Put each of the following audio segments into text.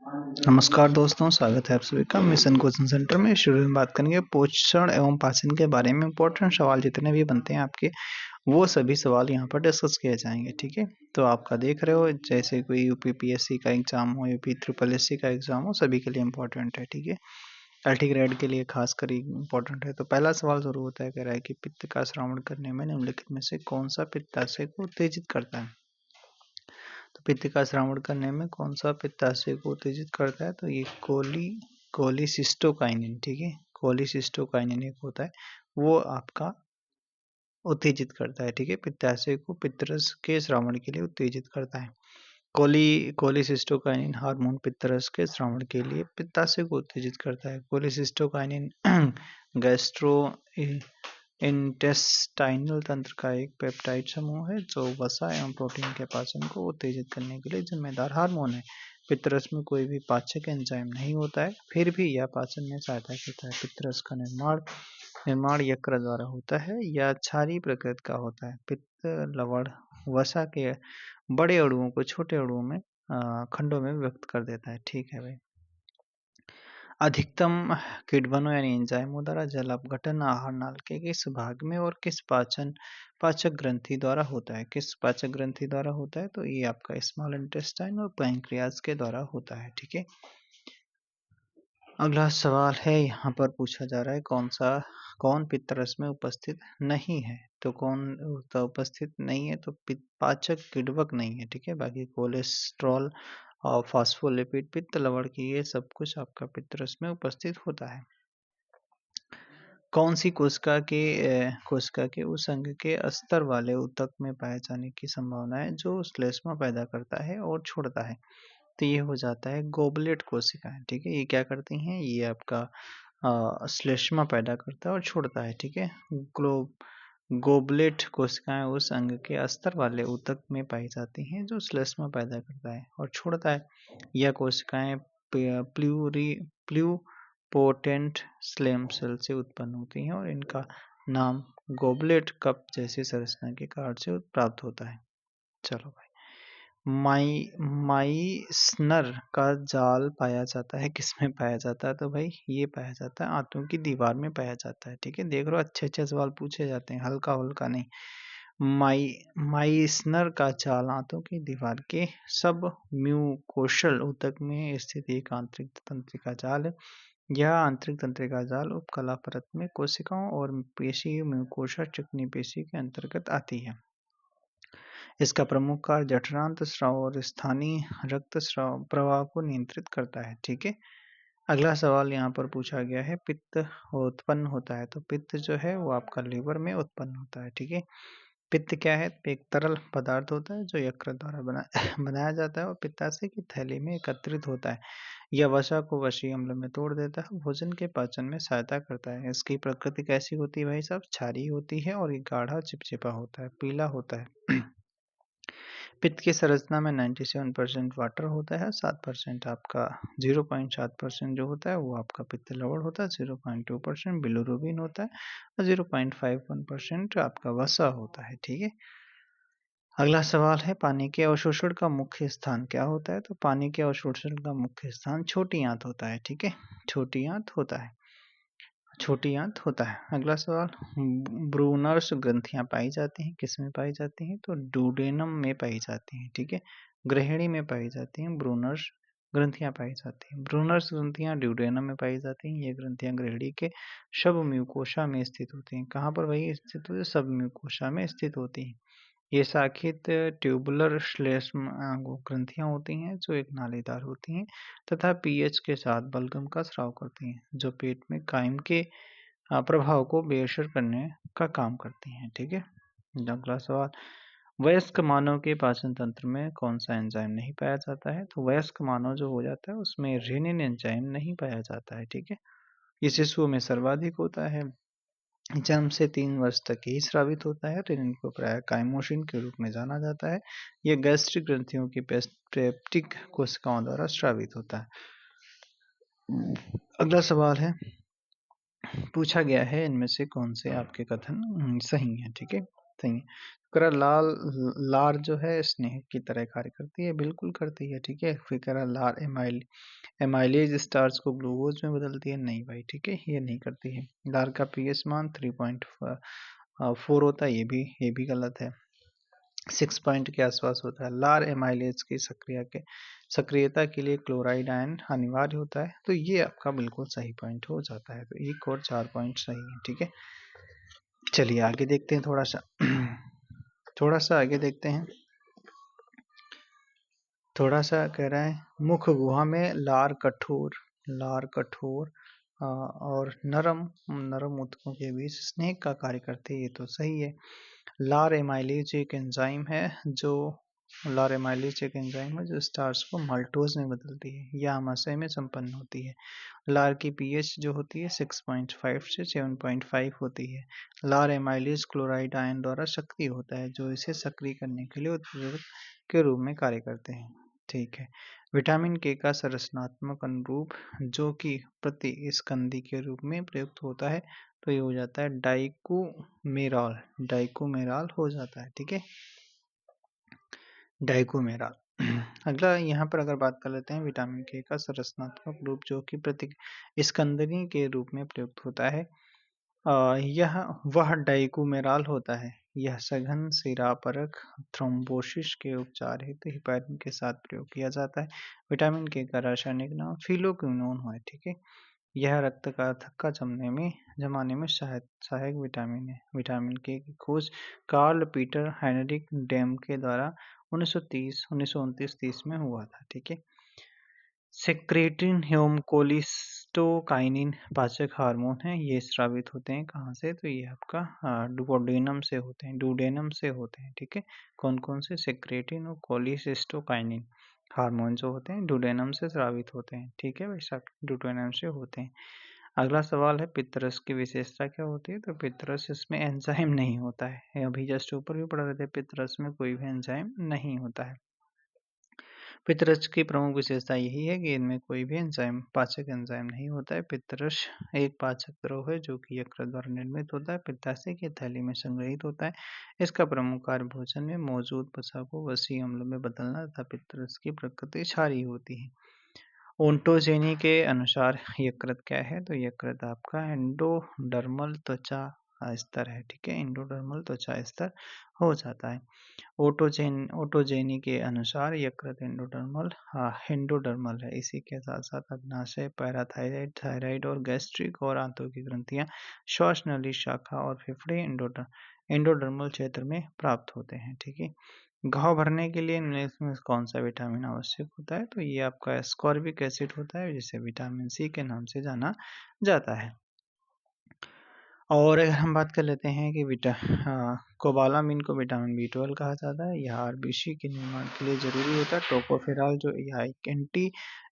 नमस्कार दोस्तों, स्वागत है आप सभी का मिशन कोचिंग सेंटर में। शुरू में बात करेंगे पोषण एवं पाचन के बारे में। इंपॉर्टेंट सवाल जितने भी बनते हैं आपके, वो सभी सवाल यहाँ पर डिस्कस किए जाएंगे। ठीक है, तो आपका देख रहे हो जैसे कोई यूपी पीएससी का एग्जाम हो, यूपी ट्रिपल एससी का एग्जाम हो, सभी के लिए इंपॉर्टेंट है। ठीक है, एलटी ग्रेड के लिए खास कर इंपॉर्टेंट है। तो पहला सवाल जरूर होता है, कह रहा है कि पित्त का श्रवण करने में निम्नलिखित में से कौन सा पित्ताशय को उत्तेजित करता है। तो पित्त का श्रवण करने में कौन सा पित्ताशय को उत्तेजित करता है, तो ये कोलिसिस्टोकाइनिन। ठीक है, कोलिसिस्टोकाइनिन एक होता है, वो आपका उत्तेजित करता है। ठीक है, पित्ताशय को पित्तरस के श्रवण के लिए उत्तेजित करता है। कोलिसिस्टोकाइनिन हार्मोन पित्तरस के श्रवण के लिए पित्ताशय को उत्तेजित करता है। कोलिसिस्टोकाइनिन गैस्ट्रो इंटेस्टाइनल तंत्र का एक पेप्टाइड समूह है जो वसा एवं प्रोटीन के पाचन को उत्तेजित करने के लिए जिम्मेदार हार्मोन है। पित्तरस में कोई भी पाचक एंजाइम नहीं होता है, फिर भी यह पाचन में सहायता करता है। पित्तरस का निर्माण यकृत द्वारा होता है या क्षारीय प्रकृति का होता है। पित्त लवण वसा के बड़े अणुओं को छोटे अणुओं में खंडों में व्यक्त कर देता है। ठीक है भाई। अधिकतम किण्वों यानी एंजाइमों द्वारा जल अपघटन आहार नाल के किस भाग में और किस पाचक ग्रंथि द्वारा होता है। किस पाचक ग्रंथि द्वारा होता है, तो ये आपका स्मॉल इंटेस्टाइन और पैंक्रियाज के द्वारा होता है। ठीक है, अगला सवाल है यहाँ पर पूछा जा रहा है कौन पित्तरस में उपस्थित नहीं है। तो कौन तो उपस्थित नहीं है, तो पाचक किण्वक नहीं है। ठीक है, बाकी कोलेस्ट्रॉल और फास्फोलिपिड पित्त लवण की ये सब कुछ आपका पित्तरस में उपस्थित होता है। कौन सी कोशिका के उस अंग के अस्तर वाले ऊतक में पाए जाने की संभावना है जो श्लेष्मा पैदा करता है और छोड़ता है। तो ये हो जाता है गोबलेट कोशिकाएं। ठीक है, ये क्या करती हैं, ये आपका श्लेष्मा पैदा करता है और छोड़ता है। ठीक है, गोबलेट कोशिकाएं उस अंग के अस्तर वाले ऊतक में पाई जाती हैं जो श्लेष्मा पैदा करता है और छोड़ता है। यह कोशिकाएं प्लूरिपोटेंट स्टेम सेल से उत्पन्न होती हैं और इनका नाम गोबलेट कप जैसी संरचना के कारण से प्राप्त होता है। चलो भाई, माइसनर का जाल पाया जाता है, किसमें पाया जाता है, तो भाई ये पाया जाता है आंतों की दीवार में पाया जाता है। ठीक है, देख रहे हो अच्छे अच्छे सवाल पूछे जाते हैं, हल्का हल्का नहीं। माइसनर का जाल आंतों की दीवार के सब म्यूकोशल ऊतक में स्थित एक आंतरिक तंत्रिका जाल है। यह आंतरिक तंत्रिका जाल उपकला परत में कोशिकाओं और पेशी म्यूकोशा चिकनी पेशी के अंतर्गत आती है। इसका प्रमुख कार्य जठरांत स्राव और स्थानीय रक्त स्राव प्रवाह को नियंत्रित करता है। ठीक है, अगला सवाल यहाँ पर पूछा गया है, पित्त उत्पन्न होता है। तो पित्त जो है वो आपका लीवर में उत्पन्न होता है। ठीक है, पित्त क्या है, एक तरल पदार्थ होता है जो यकृत द्वारा बनाया जाता है और पित्ताशय की थैली में एकत्रित होता है। यह वसा को वसीय अम्ल में तोड़ देता है, भोजन के पाचन में सहायता करता है। इसकी प्रकृति कैसी होती है भाई साहब, क्षारीय होती है और ये गाढ़ा चिपचिपा होता है, पीला होता है। पित्त की संरचना में 97% वाटर होता है, 7% आपका 0.7% जो होता है वो आपका पित्त लवण होता है, 0.2% बिलिरुबिन होता है और 0.51% आपका वसा होता है। ठीक है, अगला सवाल है, पानी के अवशोषण का मुख्य स्थान क्या होता है। तो पानी के अवशोषण का मुख्य स्थान छोटी आंत होता है। ठीक है, छोटी आंत होता है, छोटी आंत होता है। अगला सवाल, ब्रूनर्स ग्रंथियां पाई जाती हैं, किस में पाई जाती हैं, तो डुडेनम में पाई जाती हैं। ठीक है, ग्रहिणी में पाई जाती हैं ब्रूनर्स ग्रंथियां पाई जाती हैं। ब्रूनर्स ग्रंथियां ड्यूडेनम में पाई जाती हैं। ये ग्रंथियां ग्रहिणी के सब म्यूकोशा में स्थित होती हैं। कहाँ पर वही स्थित होती है, सब म्यूकोशा में स्थित होती हैं। ये शाखित ट्यूबुलर श्लेष्म ग्रंथियां होती हैं जो एक नालीदार होती हैं तथा पीएच के साथ बलगम का स्राव करती हैं, जो पेट में कायम के प्रभाव को बेअसर करने का काम करती हैं। ठीक है, अगला सवाल, वयस्क मानव के पाचन तंत्र में कौन सा एंजाइम नहीं पाया जाता है। तो वयस्क मानव जो हो जाता है उसमें रेनिन एंजाइम नहीं पाया जाता है। ठीक है, ये शिशुओं में सर्वाधिक होता है, जन्म से 3 वर्ष तक ही स्रावित होता है। रेनिन को प्रायः काइमोसिन के रूप में जाना जाता है। यह गैस्ट्रिक ग्रंथियों की पेप्टिक कोशिकाओं द्वारा स्रावित होता है। अगला सवाल है, पूछा गया है इनमें से कौन से आपके कथन सही है। ठीक है, सही है। कह रहा लार जो है स्नेह की तरह कार्य करती है, बिल्कुल करती है, ठीक है। फिर कह रहा लार एमाइलेज स्टार्च को ग्लूकोज में बदलती है, नहीं भाई, ठीक है, ये नहीं करती है। लार का पीएच मान 3.4 होता है, ये भी गलत है। 6 पॉइंट के आसपास होता है। लार एमाइलेज की सक्रियता के लिए क्लोराइड आयन अनिवार्य होता है, तो ये आपका बिल्कुल सही पॉइंट हो जाता है। तो 1 और 4 पॉइंट सही है, ठीक है। चलिए आगे देखते हैं थोड़ा सा थोड़ा सा आगे देखते हैं। थोड़ा सा कह रहा है मुख गुहा में लार कठोर और नरम ऊतकों के बीच स्नेक का कार्य करते हैं, ये तो सही है। लार एमाइलेज एक एंजाइम है जो स्टार्च को माल्टोज में बदलती है या आमाशय में संपन्न होती है। लार की पीएच जो होती है 6.5 से 7.5 होती है। लार एमाइलेज क्लोराइड आयन द्वारा सक्रिय होता है, जो इसे सक्रिय करने के लिए उत्प्रेरक के रूप में कार्य करते हैं, ठीक है। विटामिन के का संरचनात्मक अनुरूप जो कि प्रतिस्कंदी के रूप में प्रयुक्त होता है, तो ये हो जाता है डाइकोमेराल हो जाता है, ठीक है, डाइकोमेराल। अगला यहाँ पर अगर बात कर लेते हैं विटामिन के का संरचनात्मक रूप जो कि प्रतिस्कंदनी के रूप में प्रयुक्त होता है, यह वह डाइकोमेराल होता है। यह सघन सिरापरक थ्रोम्बोसिस के उपचार हेतु हेपारिन के साथ प्रयोग किया जाता है। विटामिन के का रासायनिक नाम फिलोक्विनोन है, ठीक है। यह रक्त का थक्का जमाने में सहायक विटामिन है। विटामिन के की खोज कार्ल पीटर हेनरिक डेम के द्वारा 1929-30 में हुआ था, ठीक है। सेक्रेटिन एवं कोलिस्टोकाइनिन पाचक हार्मोन है, ये स्रावित होते हैं कहाँ से, तो ये आपका डुओडेनम से होते हैं, ठीक है। कौन कौन से सेक्रेटिन और कोलिस्टोकाइनिन हार्मोन जो होते हैं डुओडेनम से स्रावित होते हैं, ठीक है भाई साहब, डुओडेनम से होते हैं। अगला सवाल है पितरस की विशेषता क्या होती है, तो पितरस इसमें एंजाइम नहीं होता है, अभी जस्ट ऊपर भी पढ़ रहे थे, पितरस में कोई भी एंजाइम नहीं होता है। पितरस की प्रमुख विशेषता यही है कि इनमें कोई भी पाचक एंजाइम नहीं होता है। पितरस एक पाचक द्रव है जो कि यकृत द्वारा निर्मित होता है, पित्ताशय की थैली में संग्रहित होता है। इसका प्रमुख कार्य भोजन में मौजूद वसा को वसीय अम्ल में बदलना तथा पितरस की प्रकृति क्षारीय होती है। ओंटोजेनी के अनुसार यकृत क्या है, तो यकृत आपका एंडोडर्मल त्वचा स्तर है, ठीक है, एंडोडर्मल त्वचा स्तर हो जाता है। ओटोजेनी के अनुसार यकृत एंडोडर्मल है। इसी के साथ साथ अग्नाशय, पैराथायराइड, थायराइड और गैस्ट्रिक और आंतों की ग्रंथियां, श्वास नली शाखा और फेफड़े एंडोडर्मल क्षेत्र में प्राप्त होते हैं, ठीक है। घाव भरने के लिए इसमें कौन सा विटामिन आवश्यक होता है, तो ये आपका एस्कॉर्बिक एसिड होता है, जिसे विटामिन सी के नाम से जाना जाता है। और अगर हम बात कर लेते हैं कि कोबालामिन को विटामिन B12 कहा जाता है, यह आरबीसी के निर्माण के लिए जरूरी होता है। टोकोफेरॉल जो यह एक एंटी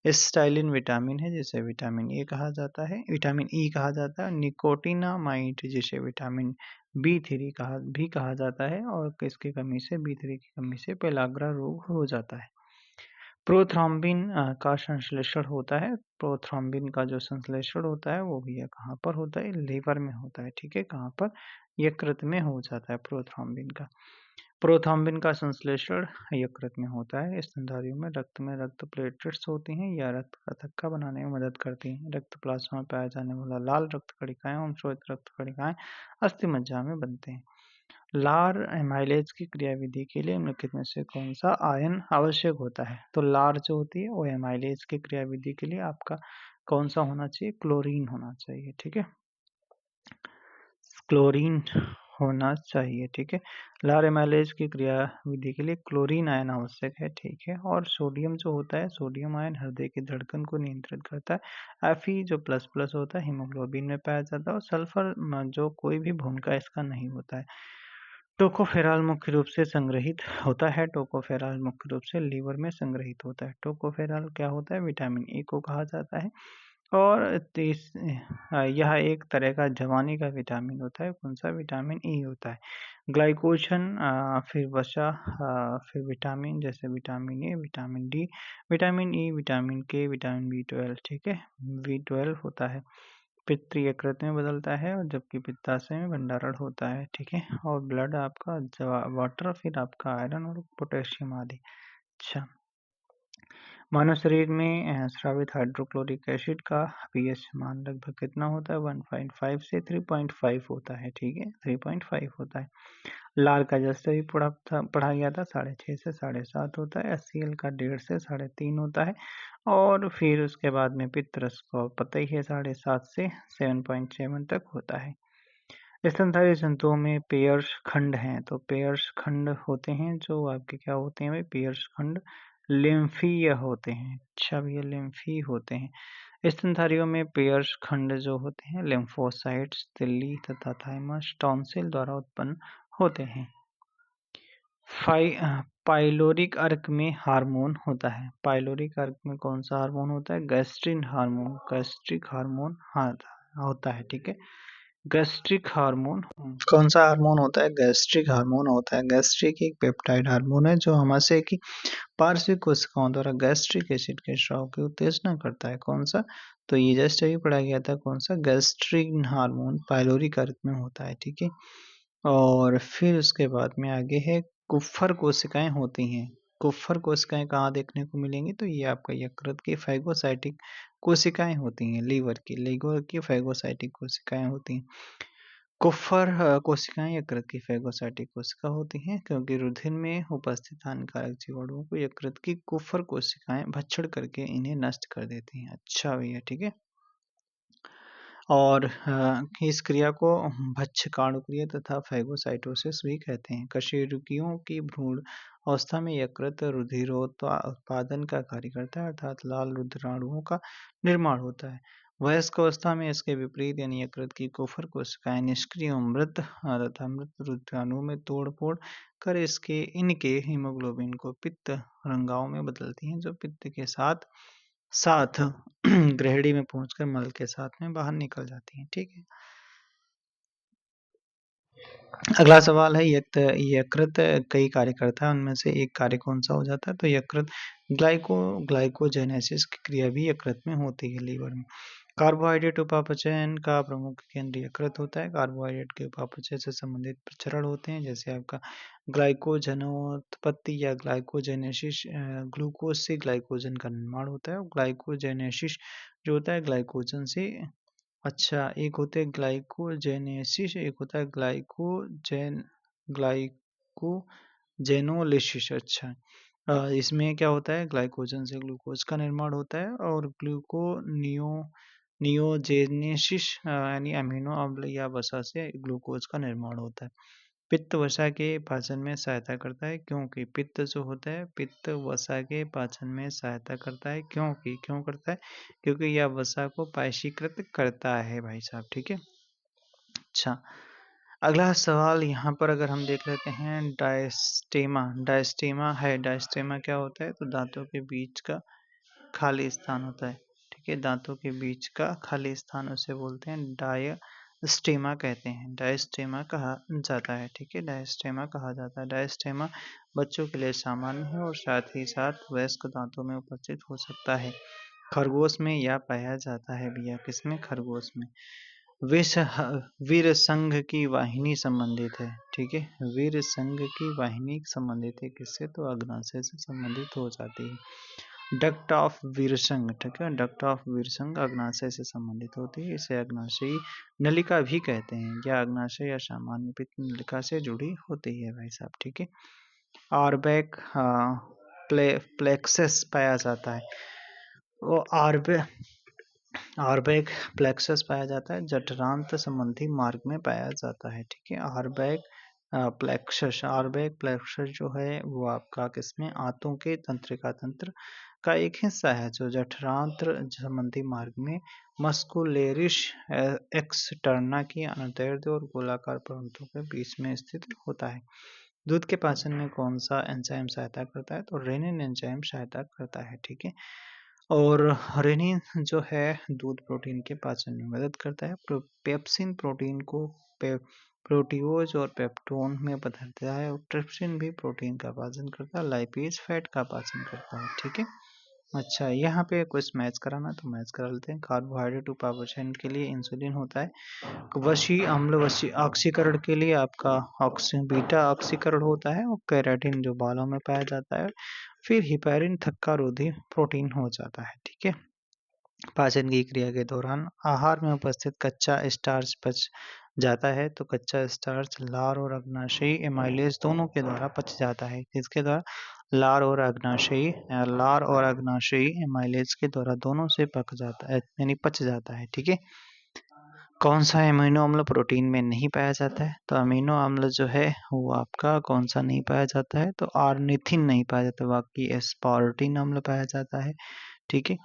स्टाइलिन विटामिन है, जिसे विटामिन ई कहा जाता है। निकोटिनामाइड जिसे विटामिन B3 कहा जाता है, और इसकी कमी से B3 की कमी से पेलाग्रा रोग हो जाता है। प्रोथ्रॉम्बिन का संश्लेषण होता है। प्रोथ्रॉम्बिन का जो संश्लेषण होता है वो भी कहाँ पर होता है, लीवर में होता है, ठीक है। कहाँ पर, यकृत में हो जाता है प्रोथ्रॉम्बिन का संश्लेषण यकृत में होता है। स्तनधारियों में रक्त प्लेटलेट्स होती हैं या रक्त का थक्का बनाने में मदद करती हैं। रक्त प्लाज्मा में पाया जाने वाला लाल रक्त कणिकाएं एवं श्वेत रक्त कणिकाएं अस्थि मज्जा में बनते हैं। लार एमाइलेज की क्रियाविधि के लिए निम्नलिखित में से कौन सा आयन आवश्यक होता है, तो लार जो होती है वो एमाइलेज की क्रियाविधि के लिए आपका कौन सा होना चाहिए, क्लोरीन होना चाहिए, ठीक है, क्लोरीन होना चाहिए, ठीक है। लार एमाइलेज की क्रियाविधि के लिए क्लोरीन आयन आवश्यक है, ठीक है। और सोडियम जो होता है, सोडियम आयन हृदय की धड़कन को नियंत्रित करता है। Fe जो प्लस प्लस होता है हीमोग्लोबिन में पाया जाता है, और सल्फर जो कोई भी भूमिका इसका नहीं होता है। टोकोफेरॉल मुख्य रूप से संग्रहित होता है, टोकोफेरॉल मुख्य रूप से लीवर में संग्रहित होता है। टोकोफेरॉल क्या होता है, विटामिन ए को कहा जाता है, और यह एक तरह का जवानी का विटामिन होता है। कौन सा, विटामिन ई होता है। ग्लाइकोजन, फिर वसा, फिर विटामिन जैसे vitamin A, vitamin D, vitamin E, vitamin के, विटामिन B12, ठीक है, B12 होता है। पित्त यकृत में बदलता है और जबकि पित्ताशय में भंडारण होता है, ठीक है। और ब्लड आपका वाटर, फिर आपका आयरन और पोटेशियम आदि। अच्छा, मानव शरीर में स्रावित हाइड्रोक्लोरिक एसिड का पीएच मान लगभग कितना होता है? 1.5 से 3.5 होता है, ठीक है, 3.5 होता है। लाल का जैसे भी पढ़ा गया था 6.5 से 7.5 होता है। HCl का 1.5 से 3.5 होता है। और फिर उसके बाद में पित्त रस को पता ही है 7.5 से 7.7 तक होता है। स्तनधारी जंतुओं में पेयर्स खंड हैं, तो पेयर्स खंड होते हैं जो आपके क्या होते हैं भाई? पेयर्स खंड लिम्फीय होते हैं। अच्छा भैया, लिम्फी होते हैं। स्तनधारियों में पेयर्स खंड जो होते हैं लिम्फोसाइट्स, तिल्ली तथा थाइमस टॉन्सिल द्वारा उत्पन्न होते हैं। पाइलोरिक अर्क में हार्मोन होता है। पाइलोरिक अर्क में कौन सा हार्मोन होता है? गैस्ट्रिन हार्मोन, गैस्ट्रिक हार्मोन होता है, ठीक है। गैस्ट्रिक हार्मोन कौन सा हार्मोन होता है? गैस्ट्रिक हार्मोन होता है। गैस्ट्रिक एक पेप्टाइड हार्मोन है जो हमाशय की पार्श्विक कोशिकाओं द्वारा गैस्ट्रिक एसिड के स्राव की उत्तेजना करता है। कौन सा? तो ये जस्ट अभी पढ़ा गया था, कौन सा? गैस्ट्रिक हार्मोन पाइलोरिक अर्क में होता है, ठीक है। और फिर उसके बाद में आगे है कुफर कोशिकाएं होती हैं। कुफर कोशिकाएं कहाँ देखने को मिलेंगी? तो ये आपका यकृत की फैगोसाइटिक कोशिकाएं होती हैं। लीवर की फैगोसाइटिक कोशिकाएं होती हैं। कुफर कोशिकाएं यकृत की फैगोसाइटिक कोशिका होती हैं क्योंकि रुधिर में उपस्थित हानिकारक जीवाणुओं को यकृत की कुफर कोशिकाएं भक्षण करके इन्हें नष्ट कर देती हैं। अच्छा भैया, ठीक है। और इस क्रिया को भक्षकाणु क्रिया तथा फैगोसाइटोसिस भी कहते हैं। कशेरुकियों की भ्रूण अवस्था में यकृत रुधिरोत्पादन का कार्य करता है, अर्थात लाल रुधिराणुओं का निर्माण होता है। वयस्क अवस्था में इसके विपरीत यानी यकृत की कुफर कोशिकाएं निष्क्रिय मृत तथा मृत रुधिराणुओं में तोड़-फोड़ कर इनके हीमोग्लोबिन को पित्त रंगाओं में बदलती हैं, जो पित्त के साथ साथ ग्रहणी में पहुंचकर मल के साथ में बाहर निकल जाती हैं, ठीक है। अगला सवाल है यकृत कई कार्य करता है, उनमें से एक कार्य कौन सा हो जाता है? तो यकृत ग्लाइकोजेनेसिस की क्रिया भी यकृत में होती है, लीवर में। कार्बोहाइड्रेट उपापचयन का प्रमुख केंद्र यकृत होता है। कार्बोहाइड्रेट के उपापचय से संबंधित चरण होते हैं, जैसे आपका ग्लाइकोजनोत्पत्ति या ग्लाइकोजेनेसिस। ग्लूकोज से ग्लाइकोजन का निर्माण होता है और ग्लाइकोजेनेसिस जो होता है ग्लाइकोजन से। अच्छा, एक होते हैं ग्लाइकोजेनेसिस, एक होता है ग्लाइकोजेनोलिसिस। अच्छा, इसमें क्या होता है? ग्लाइकोजन से ग्लूकोज का निर्माण होता है और नियोजेनेसिस यानी अमीनो अम्ल या वसा से ग्लूकोज का निर्माण होता है। पित्त वसा के पाचन में सहायता करता है क्योंकि पित्त जो होता है पित्त वसा के पाचन में सहायता करता है क्यों करता है? क्योंकि यह वसा को पायशीकृत करता है भाई साहब, ठीक है। अच्छा, अगला सवाल यहाँ पर अगर हम देख लेते हैं डायस्टेमा क्या होता है? तो दांतों के बीच का खाली स्थान होता है, ठीक है। दांतों के बीच का खाली स्थान उसे बोलते हैं डायस्टेमा कहते हैं। डायस्टेमा कहा जाता है, ठीक है। डायस्टेमा कहा जाता है। डायस्टेमा बच्चों के लिए सामान्य है और साथ ही साथ वयस्क दांतों में उपस्थित हो सकता है। खरगोश में यह पाया जाता है भैया, किसमें? खरगोश में। वीर संघ की वाहिनी संबंधित है, ठीक है। वीर संघ की वाहिनी संबंधित है किससे? तो अग्नाशय से संबंधित हो जाती है। डक्ट ऑफ वीरसंघ, ठीक है। डक्ट ऑफ वीरसंघ अग्नाशय से संबंधित होती है, इसे अग्नाशयी नलिका भी कहते हैं। यह अग्नाशय या सामान्य पित्त नलिका से जुड़ी होती है भाई साहब, ठीक है। आर्बैक प्लेक्सस पाया जाता है। वो आर्बैक प्लेक्सस पाया जाता है, जठरांत संबंधी मार्ग में पाया जाता है, ठीक है। आर्बैक प्लेक्सस जो है वो आपका किसमें? आंतों के तंत्रिका तंत्र का एक हिस्सा है जो जठरांत संबंधी मार्ग में मस्कुलेरिस एक्सटर्ना की अनुदैर्ध्य और गोलाकार परतों के बीच में स्थित होता है। दूध के पाचन में कौन सा एंजाइम सहायता करता है? तो रेनिन एंजाइम सहायता करता है, ठीक है। और रेनिन जो है दूध प्रोटीन के पाचन में मदद करता है। पेप्सिन प्रोटीन को प्रोटीओज और पेप्टोन में बदलता है और ट्रिप्सिन भी प्रोटीन का पाचन करता है। लाइपेज फैट का पाचन करता है, ठीक है। अच्छा, यहाँ पे कुछ मैच कराना तो मैच करा लेते हैं। कार्बोहाइड्रेट उपापचयन के लिए इंसुलिन होता है। वशी अम्ल ऑक्सीकरण के लिए आपका बीटा ऑक्सीकरण होता है, और केराटिन जो बालों में पाया जाता है। फिर हिपैरिन थक्का रोधी प्रोटीन हो जाता है, ठीक है। पाचन की क्रिया के दौरान आहार में उपस्थित कच्चा स्टार्च पच जाता है, तो कच्चा स्टार्च लार और अग्नाशयी एमाइलेज दोनों के द्वारा पच जाता है। किसके द्वारा? लार और अग्नाशयी एमाइलेज के द्वारा दोनों से पक जाता है, यानी पच जाता है, ठीक है। कौन सा अमीनो अम्ल प्रोटीन में नहीं पाया जाता है? तो अमीनो अम्ल जो है वो आपका कौन सा नहीं पाया जाता है? तो आर्निथिन नहीं पाया जाता, बाकी एस्पार्टिन अम्ल पाया जाता है, ठीक है।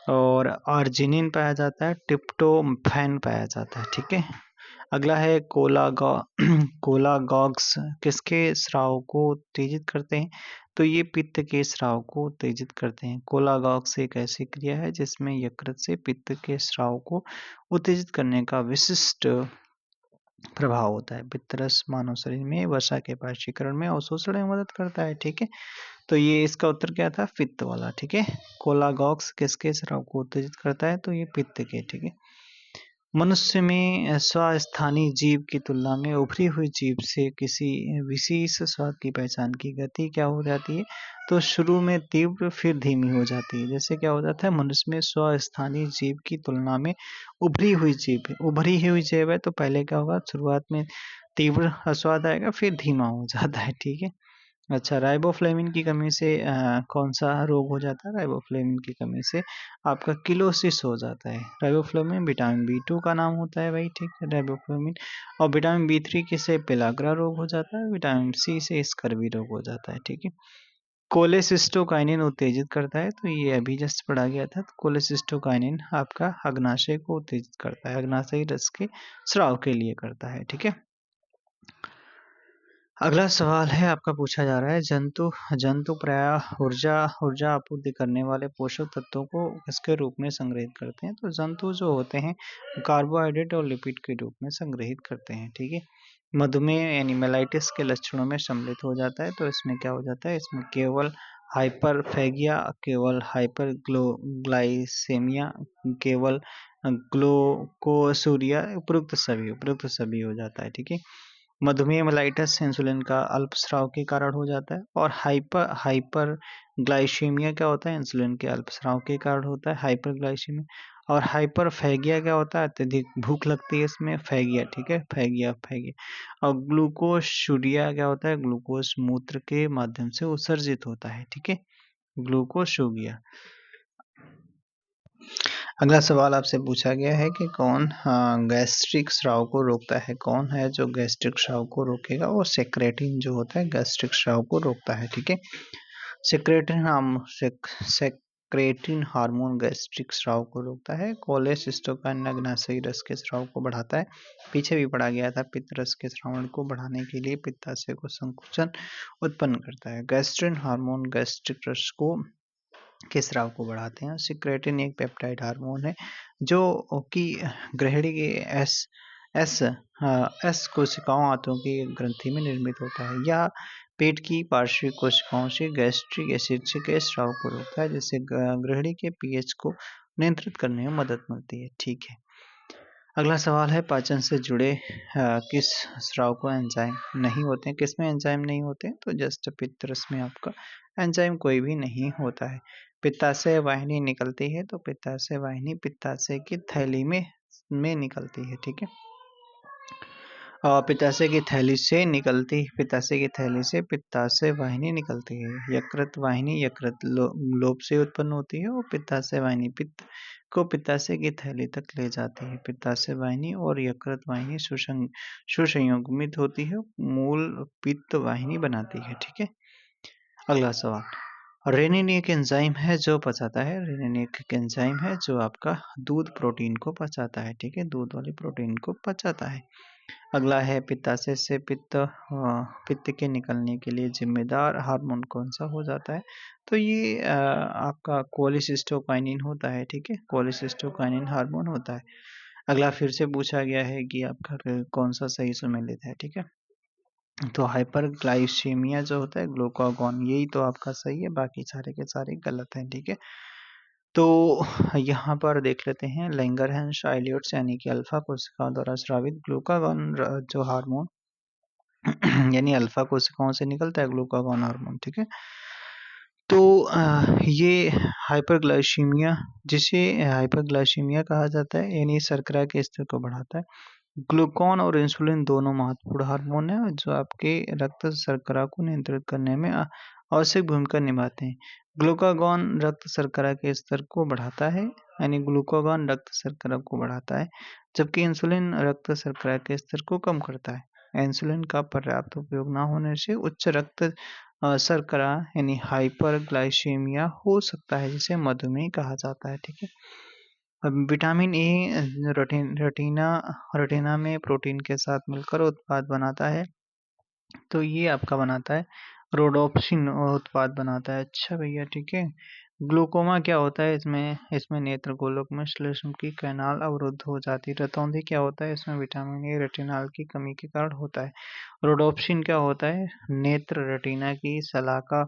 और आर्जिनिन पाया जाता है, ट्रिप्टोफैन पाया जाता है, ठीक है। अगला है कोलागॉग्स किसके स्राव को उत्तेजित करते हैं? तो ये पित्त के स्राव को उत्तेजित करते हैं। कोलागॉग्स एक ऐसी क्रिया है जिसमें यकृत से पित्त के स्राव को उत्तेजित करने का विशिष्ट प्रभाव होता है। पित्तरस मानव शरीर में वसा के पाचीकरण में अवशोषण में मदद करता है, ठीक है। तो ये इसका उत्तर क्या था? पित्त वाला, ठीक है। कोलागॉक्स किसके स्राव को उत्तेजित करता है? तो ये पित्त के, ठीक है। मनुष्य में स्वस्थानी जीव की तुलना में उभरी हुई जीव से किसी विशेष स्वाद की पहचान की गति क्या हो जाती है? तो शुरू में तीव्र फिर धीमी हो जाती है। जैसे क्या हो जाता है? मनुष्य में स्वस्थानी जीव की तुलना में उभरी हुई जीव है, तो पहले क्या होगा? शुरुआत में तीव्र स्वाद आएगा, फिर धीमा हो जाता है, ठीक है। अच्छा, राइबोफ्लेविन की कमी से कौन-सा रोग हो जाता है? राइबोफ्लेविन की कमी से आपका किलोसिस हो जाता है। राइबोफ्लेविन विटामिन बी2 का नाम होता है भाई, ठीक है, राइबोफ्लेविन। और विटामिन बी3 से पेलाग्रा रोग हो जाता है, विटामिन सी से स्कर्वी रोग हो जाता है, ठीक है। कोलेसिस्टोकाइनिन उत्तेजित करता है, तो ये अभी जस्ट पढ़ा गया था। तो कोलेसिस्टोकाइनिन आपका अग्नाशय को उत्तेजित करता है, अग्नाशयी रस के स्राव के लिए करता है, ठीक है। अगला सवाल है आपका पूछा जा रहा है, जंतु प्रायः ऊर्जा आपूर्ति करने वाले पोषक तत्वों को किसके रूप में संग्रहित करते हैं? तो जंतु जो होते हैं कार्बोहाइड्रेट और लिपिड के रूप में संग्रहित करते हैं, ठीक है। मधुमेह एनिमेलाइटिस के लक्षणों में सम्मिलित हो जाता है, तो इसमें क्या हो जाता है? इसमें केवल हाइपरफेगिया, केवल हाइपरग्लाइसेमिया, केवल ग्लूकोसूरिया, उपरोक्त सभी हो जाता है, ठीक है। मधुमेह मेलाइटस इंसुलिन का अल्पस्राव के कारण हो जाता है, और हाइपर ग्लाइसीमिया क्या होता है? इंसुलिन के अल्पस्राव के कारण होता है, हाइपरग्लाइसीमिया। और हाइपरफेगिया क्या होता है? अत्यधिक भूख लगती है इसमें, फेगिया, ठीक है, फेगिया। और ग्लूकोशूरिया क्या होता है? ग्लूकोज मूत्र के माध्यम से उत्सर्जित होता है, ठीक है, ग्लूकोशूरिया। अगला सवाल आपसे पूछा गया है कि कौन गैस्ट्रिक स्राव को रोकता है? कौन है जो गैस्ट्रिक स्राव को रोकेगा? वो सेक्रेटिन जो होता है गैस्ट्रिक स्राव को रोकता है, ठीक है। सेक्रेटिन हार्मोन गैस्ट्रिक स्राव को रोकता है। कोलेसिस्टोकाइनिन अग्नाशयी रस के स्राव को बढ़ाता है। पीछे भी पढ़ा गया था, पित्त रस के स्रावण को बढ़ाने के लिए पित्ताशय को संकुचन उत्पन्न करता है। गैस्ट्रिन हार्मोन गैस्ट्रिक रस के स्राव को बढ़ाते हैं। सिक्रेटिन एक पेप्टाइड हार्मोन है जो कि ग्रहणी के एस एस कोशिकाओं आंतों की ग्रंथि में निर्मित होता है। यह पेट की पार्श्विक कोशिकाओं से गैस्ट्रिक एसिड से के स्राव को रोकता है, जिससे ग्रहणी के पीएच को नियंत्रित करने में मदद मिलती है, ठीक है। अगला सवाल है, पाचन से जुड़े किस स्राव को एंजाइम नहीं होते हैं? किसमें एंजाइम नहीं होते हैं? तो जस्ट पित्तरस में आपका एंजाइम कोई भी नहीं होता है। पित्ताशय वाहिनी निकलती है, तो पित्ताशय वाहिनी पित्ताशय की थैली में निकलती है, ठीक है। और पित्ताशय की थैली से पित्ताशय वाहिनी निकलती है। यकृत वाहिनी यकृत लोब से उत्पन्न होती है, और पित्ताशय वाहिनी पित्त को पित्ताशय की थैली तक ले जाती है। पित्ताशय वाहिनी और यकृत वाहिनी सुसंयुग्मित होती है, मूल पित्त वाहिनी बनाती है, ठीक है। अगला सवाल, रेनिन एक एंजाइम है जो पचाता है। रेनिन एक एंजाइम है जो आपका दूध प्रोटीन को पचाता है, ठीक है, दूध वाली प्रोटीन को पचाता है। अगला है, पित्ताशय से पित्त के निकलने के लिए जिम्मेदार हार्मोन कौन सा हो जाता है? तो ये आपका कोलेसिस्टोकाइनिन होता है, ठीक है, कोलेसिस्टोकाइनिन हार्मोन होता है। अगला फिर से पूछा गया है कि आपका कौन सा सही सुमेलित है, ठीक है। तो हाइपरग्लाइसीमिया जो होता है ग्लूकागॉन, यही तो आपका सही है, बाकी सारे के सारे गलत हैं, ठीक है। तो यहाँ पर देख लेते हैं लैंगरहैंस आइल्योट्स यानी कि अल्फा कोशिकाओं द्वारा स्रावित ग्लूकागॉन जो हार्मोन यानी अल्फा कोशिकाओं से निकलता है ग्लूकागॉन हार्मोन, ठीक है। तो ये हाइपरग्लाइसीमिया, जिसे हाइपरग्लाइसीमिया कहा जाता है, यानी शर्करा के स्तर को बढ़ाता है। ग्लूकागॉन और इंसुलिन दोनों महत्वपूर्ण हार्मोन हैं जो आपके रक्त शर्करा को नियंत्रित करने में आवश्यक भूमिका निभाते हैं। ग्लूकागॉन रक्त शर्करा के स्तर को बढ़ाता है, यानी ग्लूकागॉन रक्त शर्करा को बढ़ाता है, जबकि इंसुलिन रक्त शर्करा के स्तर को कम करता है। इंसुलिन का पर्याप्त उपयोग न होने से उच्च रक्त शर्करा यानी हाइपरग्लाइसीमिया हो सकता है, जिसे मधुमेह कहा जाता है, ठीक है। अब विटामिन ए रेटिना में प्रोटीन के साथ मिलकर उत्पाद बनाता है, तो ये आपका बनाता है रोडोप्सिन उत्पाद बनाता है। अच्छा भैया, ठीक है। ग्लूकोमा क्या होता है? इसमें नेत्र गोलक में श्लेष्म की कैनाल अवरुद्ध हो जाती है। रतौंधी क्या होता है? इसमें विटामिन ए रेटिनॉल की कमी के कारण होता है। रोडोप्सिन क्या होता है? नेत्र रेटिना की शलाका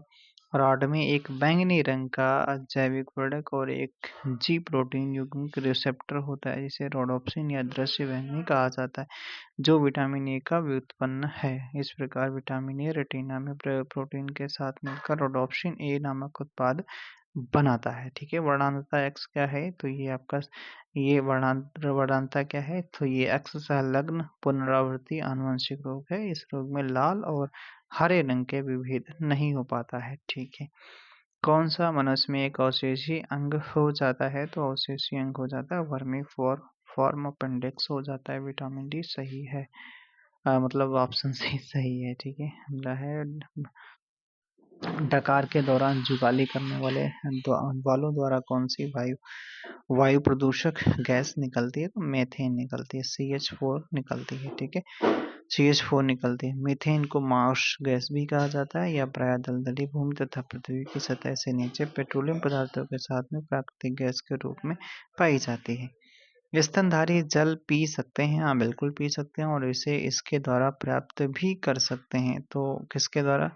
रॉड में एक बैंगनी रंग का जैविक प्रोडक्ट और एक जी प्रोटीन युग्मक रिसेप्टर होता है, जिसे रोडोप्सिन या दृश्य बैंगनी कहा जाता है, जो विटामिन ए का व्युत्पन्न है। इस प्रकार विटामिन ए रेटिना में प्रोटीन के साथ मिलकर रोडोप्सिन ए नामक उत्पाद बनाता है, ठीक है। वर्णांतता एक्स क्या है? तो ये आपका ये वर्णांतता क्या है? तो ये एक्स संलग्न पुनरावृत्ति आनुवंशिक रोग है। इस रोग में लाल और हरे रंग के विभेद नहीं हो पाता है, ठीक है। कौन सा मनुष्य में एक अवशेषी अंग हो जाता है? तो अवशेषी अंग हो जाता है वर्मी फॉर्म अपेंडिक्स हो जाता है। विटामिन डी सही है, मतलब ऑप्शन सी सही है, ठीक है। अगला है डकार के दौरान जुगाली करने वालों द्वारा कौन सी वायु प्रदूषक गैस निकलती है? तो मेथेन निकलती है, CH4 निकलती है, ठीक है। CH4 निकलती है। मीथेन को मार्श गैस भी कहा जाता है, या प्रायः दलदली भूमि तथा पृथ्वी की सतह से नीचे पेट्रोलियम पदार्थों के साथ में प्राकृतिक गैस के रूप में पाई जाती है। स्तनधारी जल पी सकते हैं? हाँ, बिल्कुल पी सकते हैं, और इसे इसके द्वारा प्राप्त भी कर सकते हैं। तो किसके द्वारा?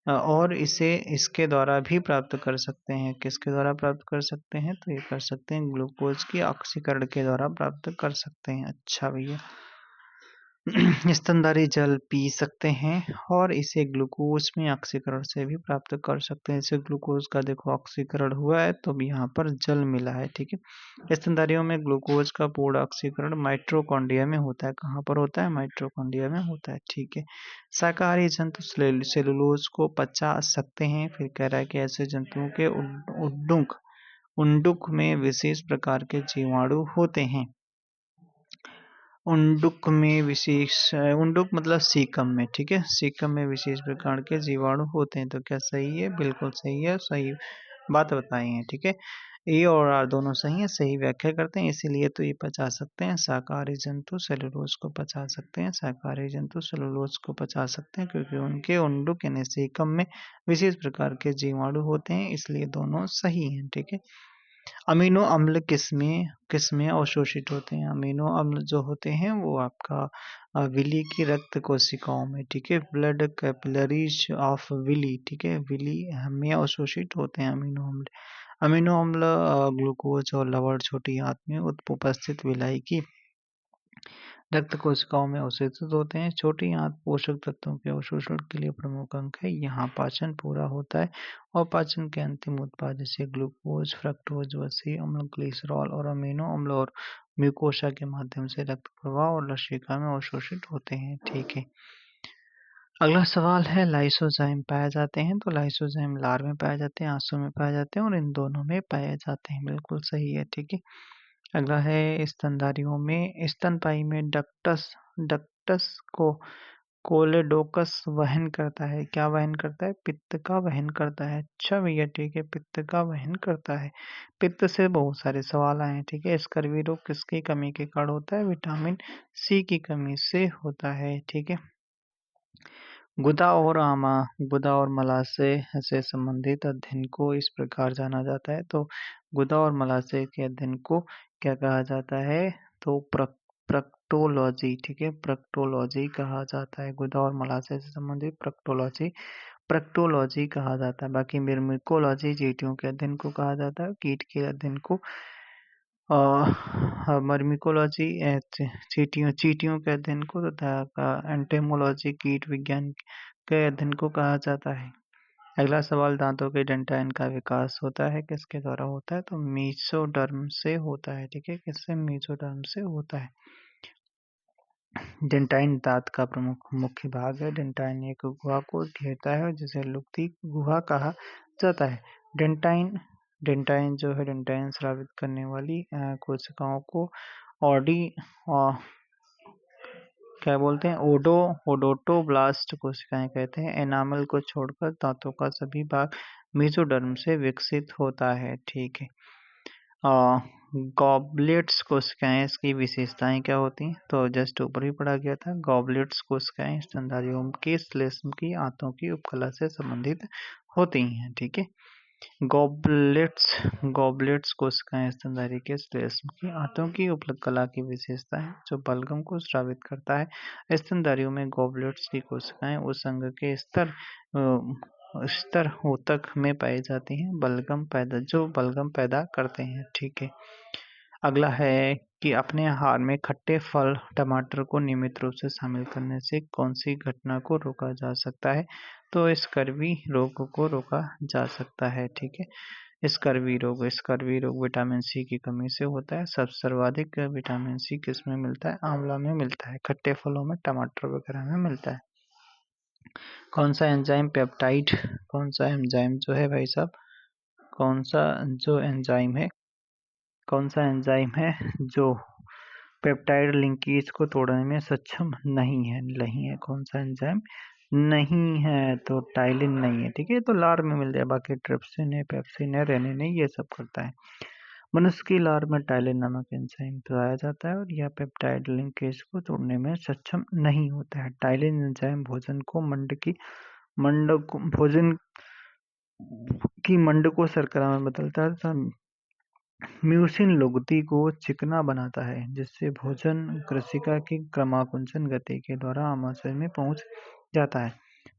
और इसे इसके द्वारा भी प्राप्त कर सकते हैं। किसके द्वारा प्राप्त कर सकते हैं? तो ये कर सकते हैं ग्लूकोज की ऑक्सीकरण के द्वारा प्राप्त कर सकते हैं। अच्छा भैया, स्तनधारी जल पी सकते हैं और इसे ग्लूकोज में ऑक्सीकरण से भी प्राप्त कर सकते हैं। इसे ग्लूकोज का देखो ऑक्सीकरण हुआ है, तो अब यहाँ पर जल मिला है, ठीक है। स्तनधारियों में ग्लूकोज का पूर्ण ऑक्सीकरण माइटोकॉन्ड्रिया में होता है। कहाँ पर होता है? माइटोकॉन्ड्रिया में होता है, ठीक है। शाकाहारी जंतु सेलुलोज को पचा सकते हैं। फिर कह रहा है कि ऐसे जंतुओं के उंडुक में विशेष प्रकार के जीवाणु होते हैं। उंडुक मतलब सीकम में, ठीक है। सीकम में विशेष प्रकार के जीवाणु होते हैं। तो क्या सही है? बिल्कुल सही है, सही बात बताई है, ठीक है। ए और आर दोनों सही है, सही व्याख्या करते हैं, इसीलिए तो ये पचा सकते हैं। शाकाहारी जंतु सेलुलोज को पचा सकते हैं। शाकाहारी जंतु सेलुलोज को पचा सकते हैं क्योंकि उनके उंडुक यानी सीकम में विशेष प्रकार के जीवाणु होते हैं, इसलिए दोनों सही हैं, ठीक है। अमीनो अम्ल किसमें अवशोषित होते हैं? अमीनो अम्ल जो होते हैं वो आपका विली की रक्त कोशिकाओं में, ठीक है। ब्लड कैपिलरीज ऑफ विली, ठीक है, विली में अवशोषित होते हैं अमीनो अम्ल। अमीनो अम्ल ग्लूकोज और लवण छोटी आंत में उपस्थित विलाई की रक्त कोशिकाओं में अवशोषित होते हैं। छोटी आंत पोषक तत्वों के अवशोषण के लिए प्रमुख अंग है। यहाँ पाचन पूरा होता है और पाचन के अंतिम उत्पाद जैसे ग्लूकोज, फ्रक्टोज, वसी अम्ल, ग्लिसरॉल और अमीनो अम्ल और म्यूकोसा के माध्यम से रक्त प्रवाह और लसिका में अवशोषित होते हैं, ठीक है। अगला सवाल है लाइसोजाइम पाए जाते हैं? तो लाइसोजाइम लार में पाए जाते हैं, आंसू में पाए जाते हैं और इन दोनों में पाए जाते हैं। बिल्कुल सही है, ठीक है। अगला है स्तनधारियों में स्तनपायी में डक्टस को कोलेडोकस वहन करता है। क्या वहन करता है? पित्त का वहन करता है। अच्छा भैया, ठीक है, पित्त का वहन करता है। पित्त से बहुत सारे सवाल आए हैं, ठीक है। स्कर्वी रोग किसकी कमी के कारण होता है? विटामिन सी की कमी से होता है, ठीक है। गुदा और मलाशय से संबंधित अध्ययन को इस प्रकार जाना जाता है। तो गुदा और मलाशय के अध्ययन को क्या कहा जाता है? तो प्रक्टोलॉजी, ठीक है, प्रक्टोलॉजी कहा जाता है। गुदा और मलाशय से संबंधित प्रक्टोलॉजी प्रक्टोलॉजी कहा जाता है। बाकी मिर्मिकोलॉजी चींटियों के अध्ययन को कहा जाता है, कीट के अध्ययन को। मर्मिकोलॉजी चींटियों चींटियों के अध्ययन को, तथा एंटेमोलॉजी कीट विज्ञान के अध्ययन को कहा जाता है। अगला सवाल, दांतों के डेंटाइन का विकास होता है किसके द्वारा होता है? तो मीसोडर्म से होता है। ठीक है, किससे? मीसोडर्म से होता है। डेंटाइन दांत का प्रमुख मुख्य भाग है। डेंटाइन एक गुहा को घेरता है जिसे लुप्ती गुहा कहा जाता है। डेंटाइन डेंटाइन जो है, डेंटाइन स्रावित करने वाली कोशिकाओं को ऑडी क्या बोलते हैं? ओडोटोब्लास्ट कोशिकाएं कहते हैं। एनामल को छोड़कर दांतों का सभी भाग मीसोडर्म से विकसित होता है। ठीक है। गॉबलेट्स कोशिकाएं, इसकी विशेषताएं क्या होती हैं? तो जस्ट ऊपर ही पढ़ा गया था। गॉबलेट्स कोशिकाएं स्तनधारियों के श्लेष्म की आंतों की उपकला से संबंधित होती हैं। ठीक है। गॉबलेट्स कोशिकाएं स्तनधारी के श्लेष्म की आंतों की उपकला की विशेषता है जो बलगम को स्रावित करता है। स्तनधारियों में गॉबलेट्स की कोशिकाएं उस अंग के स्तर ऊतक में पाई जाती हैं जो बलगम पैदा करते हैं। ठीक है। अगला है कि अपने आहार में खट्टे फल टमाटर को नियमित रूप से शामिल करने से कौन सी घटना को रोका जा सकता है? तो स्कर्वी रोग को रोका जा सकता है। ठीक है। स्कर्वी रोग विटामिन सी की कमी से होता है। सर्वाधिक विटामिन सी किस में मिलता है? आंवला में मिलता है, खट्टे फलों में, टमाटर वगैरह में मिलता है। कौन सा एंजाइम पेप्टाइड कौन सा एंजाइम जो है भाई साहब, कौन सा एंजाइम है जो पेप्टाइड लिंकेज को तोड़ने में सक्षम नहीं है? कौन सा एंजाइम नहीं है? तो टाइलिन नहीं है। ठीक है, तो लार में मिल जाए। बाकी ट्रिप्सिन है, पेप्सिन है, रेनिन है, ये सब करता है। मनुष्य की लार में टाइलिन नामक एंजाइम पाया जाता है और यह पेप्टाइड लिंकेज को तोड़ने में सक्षम नहीं होता है। टाइलिन एंजाइम भोजन को शर्करा में बदलता है। म्यूसिन लुगदी को चिकना बनाता है जिससे भोजन कृषिका की क्रमाकुंचन गति के द्वारा आमाशय में पहुंच जाता है।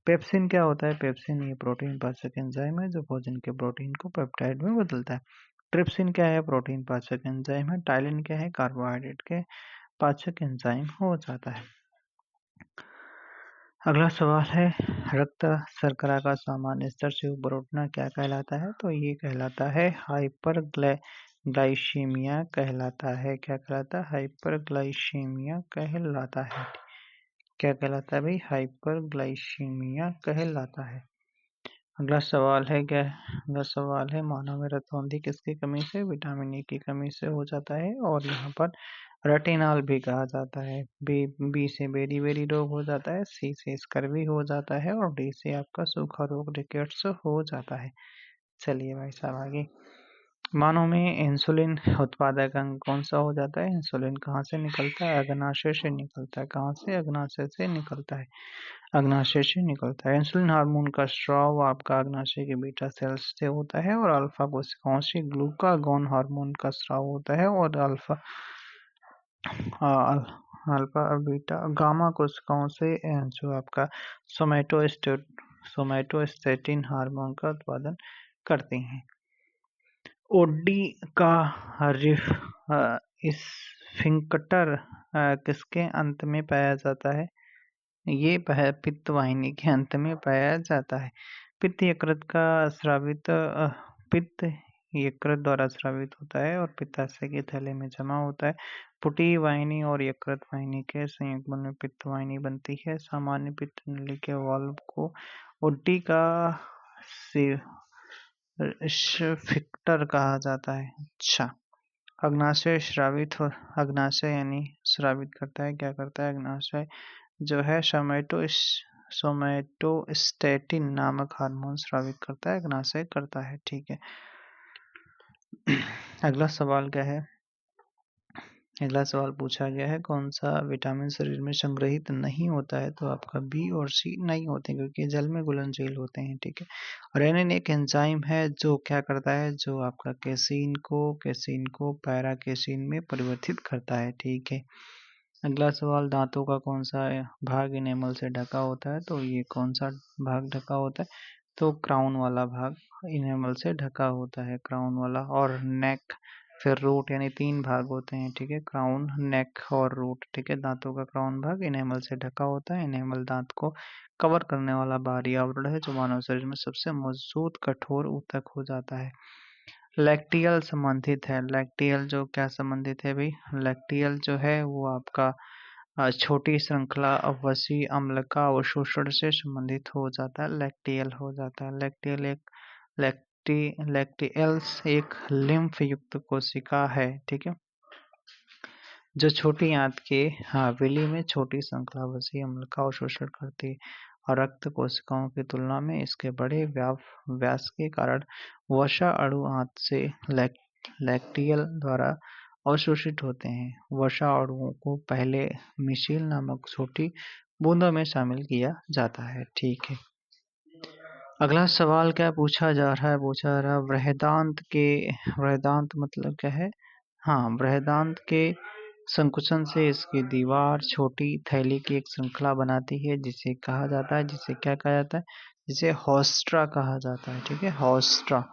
पेप्सिन क्या होता है? पेप्सिन ये प्रोटीन पाचक एंजाइम है जो भोजन के प्रोटीन को पेप्टाइड में बदलता है। ट्रिप्सिन क्या है? प्रोटीन पाचक एंजाइम है। टाइलिन क्या है? कार्बोहाइड्रेट के पाचक एंजाइम हो जाता है। अगला सवाल है, रक्त शर्करा का सामान्य स्तर से ऊपर उठना क्या कहलाता है? तो ये कहलाता है हाइपरग्लाइसीमिया कहलाता है। क्या कहलाता है? हाइपरग्लाइसीमिया कहलाता है। क्या कहलाता है भाई? हाइपरग्लाइसीमिया कहलाता है। अगला सवाल है मानव में रतौंधी किसकी कमी से? विटामिन ए की कमी से हो जाता है। और यहाँ पर रेटिनॉल भी कहा जाता है। बी से बेरी रोग हो जाता है, सी से स्कर्वी हो जाता है और डी से आपका सूखा रोग रिकेट्स हो जाता है। चलिए भाई साहब आगे। मानव में इंसुलिन उत्पादक अंग कौन सा हो जाता है? इंसुलिन कहाँ से निकलता है? अग्नाशय से निकलता है। कहाँ से? अग्नाशय से निकलता है। अग्नाशय से निकलता है। इंसुलिन हार्मोन का स्राव आपका अग्नाशय के बीटा सेल्स से होता है और अल्फा कोशिकाओं से ग्लूकागॉन हार्मोन का स्राव होता है और अल्फा और बीटा गामा कोशिकाओं से जो आपका सोमैटोस्टेटिन हार्मोन का उत्पादन करते हैं। ओडी का स्फिंक्टर किसके अंत में पाया जाता है? ये पित्त वाहिनी के अंत में पाया जाता है। पित्त यकृत द्वारा स्रावित होता है और पित्ताशय के थैले में जमा होता है। पुटी वाहिनी और यकृत वाहिनी के संयुग्मन में पित्त वाहिनी बनती है। सामान्य पित्त नली के वाल्व को ओडी का स्फिंक्टर कहा जाता है। अच्छा, अग्नाशय यानी स्रावित करता है। क्या करता है? अग्नाशय जो है सोमैटोस्टेटिन नामक हार्मोन स्रावित करता है, अग्नाशय करता है। ठीक है। अगला सवाल क्या है? अगला सवाल पूछा गया है कौन सा विटामिन शरीर में संग्रहित नहीं होता है? तो आपका बी और सी नहीं होते क्योंकि जल में घुलनशील होते हैं। ठीक है। रेनिन एक एंजाइम है जो क्या करता है? जो आपका कैसीन को पैरा कैसीन में परिवर्तित करता है। ठीक है। अगला सवाल, दांतों का कौन सा भाग इनेमल से ढका होता है? तो ये कौन सा भाग ढका होता है? तो क्राउन वाला भाग इनेमल से ढका होता है, क्राउन वाला। और नेक, फिर रूट, यानी तीन भाग होते हैं, ठीक है, क्राउन, नेक और रूट, ठीक है। दांतों का क्राउन भाग इनेमल से ढका होता है। इनेमल दांत को कवर करने वाला बाहरी आवरण है जो मानव शरीर में सबसे मजबूत, कठोर ऊतक हो जाता है। लैक्टियल संबंधित है, लैक्टियल जो क्या संबंधित है भाई? लैक्टियल जो है वो आपका छोटी श्रृंखला अवशी अम्ल का अवशोषण से संबंधित हो जाता है, लैक्टियल हो जाता है। लैक्टियल एक लैक्टियल्स एक लिम्फ युक्त कोशिका है, ठीक है, जो छोटी आंत के हवेली में छोटी श्रृंखलावशी अम्ल का अवशोषण करती है और रक्त कोशिकाओं की तुलना में इसके बड़े व्यास के कारण वसा अणु आंत से लैक्टियल द्वारा अवशोषित होते हैं। वसा अणुओं को पहले मिशील नामक छोटी बूंदों में शामिल किया जाता है, ठीक है। अगला सवाल क्या पूछा जा रहा है? पूछा जा रहा है वृहदांत मतलब क्या है? हाँ, वृहदांत के संकुचन से इसकी दीवार छोटी थैली की एक श्रृंखला बनाती है जिसे कहा जाता है, जिसे क्या कहा जाता है? जिसे हॉस्ट्रा कहा जाता है, ठीक है, हॉस्ट्रा।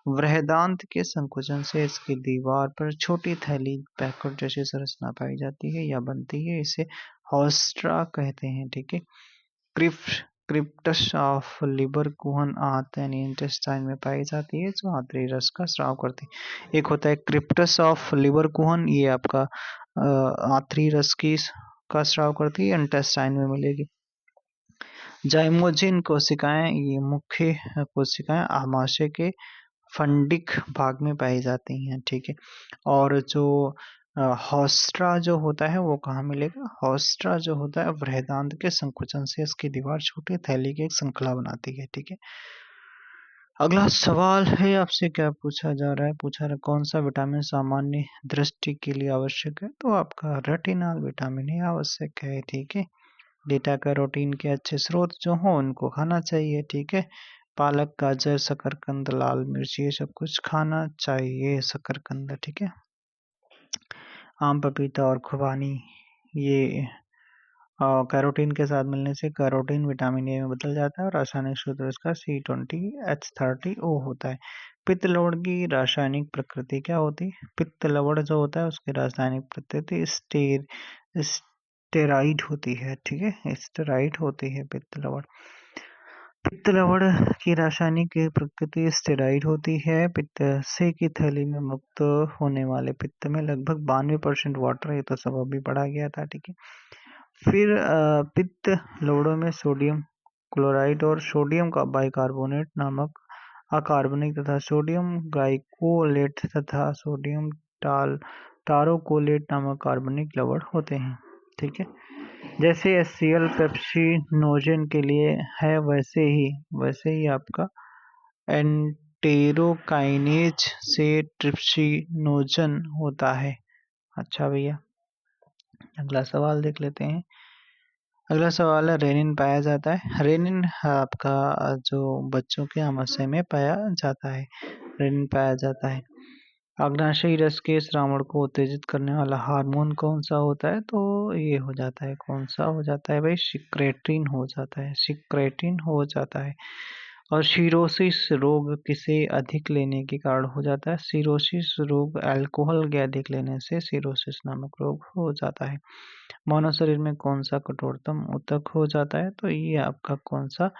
वृहदांत के संकुचन से इसकी दीवार पर छोटी थैली पैकेट जैसी संरचना पाई जाती है या बनती है, इसे हॉस्ट्रा कहते हैं, ठीक है। क्रिप्टस ऑफ लिबर कुहन आंत यानी इंटेस्टाइन में पाई जाती है जो आंतरिक रस का स्राव करती है। एक होता है क्रिप्टस ऑफ लिबर कुहन, ये आपका आंतरिक रस की का स्राव करती है, इंटेस्टाइन में मिलेगी। जाइमोजिन कोशिकाएं, ये मुख्य कोशिकाएं आमाशय के फंडिक भाग में पाई जाती हैं, ठीक है। और जो हॉस्ट्रा जो होता है वो कहाँ मिलेगा? हॉस्ट्रा जो होता है बृहदांत के संकुचन से इसकी दीवार छोटी थैली की एक श्रृंखला बनाती है, ठीक है। अगला सवाल है, आपसे क्या पूछा जा रहा है? पूछा रहा कौन सा विटामिन सामान्य दृष्टि के लिए आवश्यक है? तो आपका रेटिनॉल विटामिन ही आवश्यक है, ठीक है। बीटा कैरोटीन के अच्छे स्रोत जो हों उनको खाना चाहिए, ठीक है। पालक, गाजर, शकरकंद, लाल मिर्च, ये सब कुछ खाना चाहिए, शकरकंद, ठीक है। आम, पपीता और खुबानी, ये कैरोटीन के साथ मिलने से कैरोटीन विटामिन ए में बदल जाता है और रासायनिक सूत्र इसका C20H30O होता है। पित्त लवण की रासायनिक प्रकृति क्या होती है? पित्त लवण जो होता है उसकी रासायनिक प्रकृति स्टेराइड होती है, ठीक है, स्टेराइड होती है पित्त लवण। पित्त लवण की रासायनिक प्रकृति स्टेराइड होती है। पित्त से की थैली में मुक्त होने वाले पित्त में लगभग 92% वाटर, ये तो सब अभी पढ़ा गया था, ठीक है। फिर पित्त लवणों में सोडियम क्लोराइड और सोडियम का बाइकार्बोनेट नामक अकार्बनिक तथा सोडियम गाइकोलेट तथा सोडियम टारोकोलेट नामक कार्बनिक लवण होते हैं, ठीक है। जैसे HCl पेप्सिनोजेन के लिए है वैसे ही आपका एंटेरोकाइनेज से ट्रिप्सिनोजन होता है। अच्छा भैया, अगला सवाल देख लेते हैं। अगला सवाल है, रेनिन पाया जाता है? रेनिन आपका जो बच्चों के आमाशय में पाया जाता है, रेनिन पाया जाता है। अग्नाशयी रस के श्रावण को उत्तेजित करने वाला हार्मोन कौन सा होता है? तो ये हो जाता है, कौन सा हो जाता है भाई? सिक्रेटिन हो जाता है, सिक्रेटिन हो जाता है। और सीरोसिस रोग किसे अधिक लेने के कारण हो जाता है? सीरोसिस रोग अल्कोहल के अधिक लेने से सीरोसिस नामक रोग हो जाता है। मानव शरीर में कौन सा कठोरतम ऊतक हो जाता है? तो ये आपका कौन सा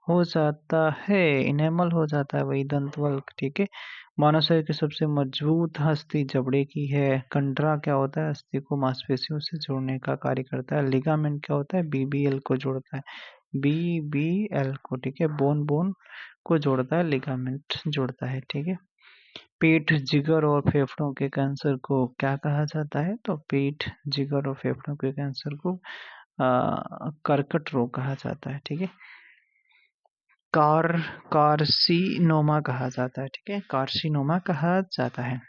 हो जाता है? इनेमल हो जाता है वही, दंतवल्क, ठीक है। मानव शरीर की सबसे मजबूत हस्ती जबड़े की है। कंडरा क्या होता है? अस्थि को मांसपेशियों से जोड़ने का कार्य करता है। लिगामेंट क्या होता है? BBL को जोड़ता है, BBL को, ठीक है, बोन को जोड़ता है, लिगामेंट जोड़ता है, ठीक है। पेट, जिगर और फेफड़ों के कैंसर को क्या कहा जाता है? तो पेट, जिगर और फेफड़ों के कैंसर को कर्कट रोग कहा जाता है, ठीक है। कार्सिनोमा कहा जाता है, ठीक है, कार्सिनोमा कहा जाता है।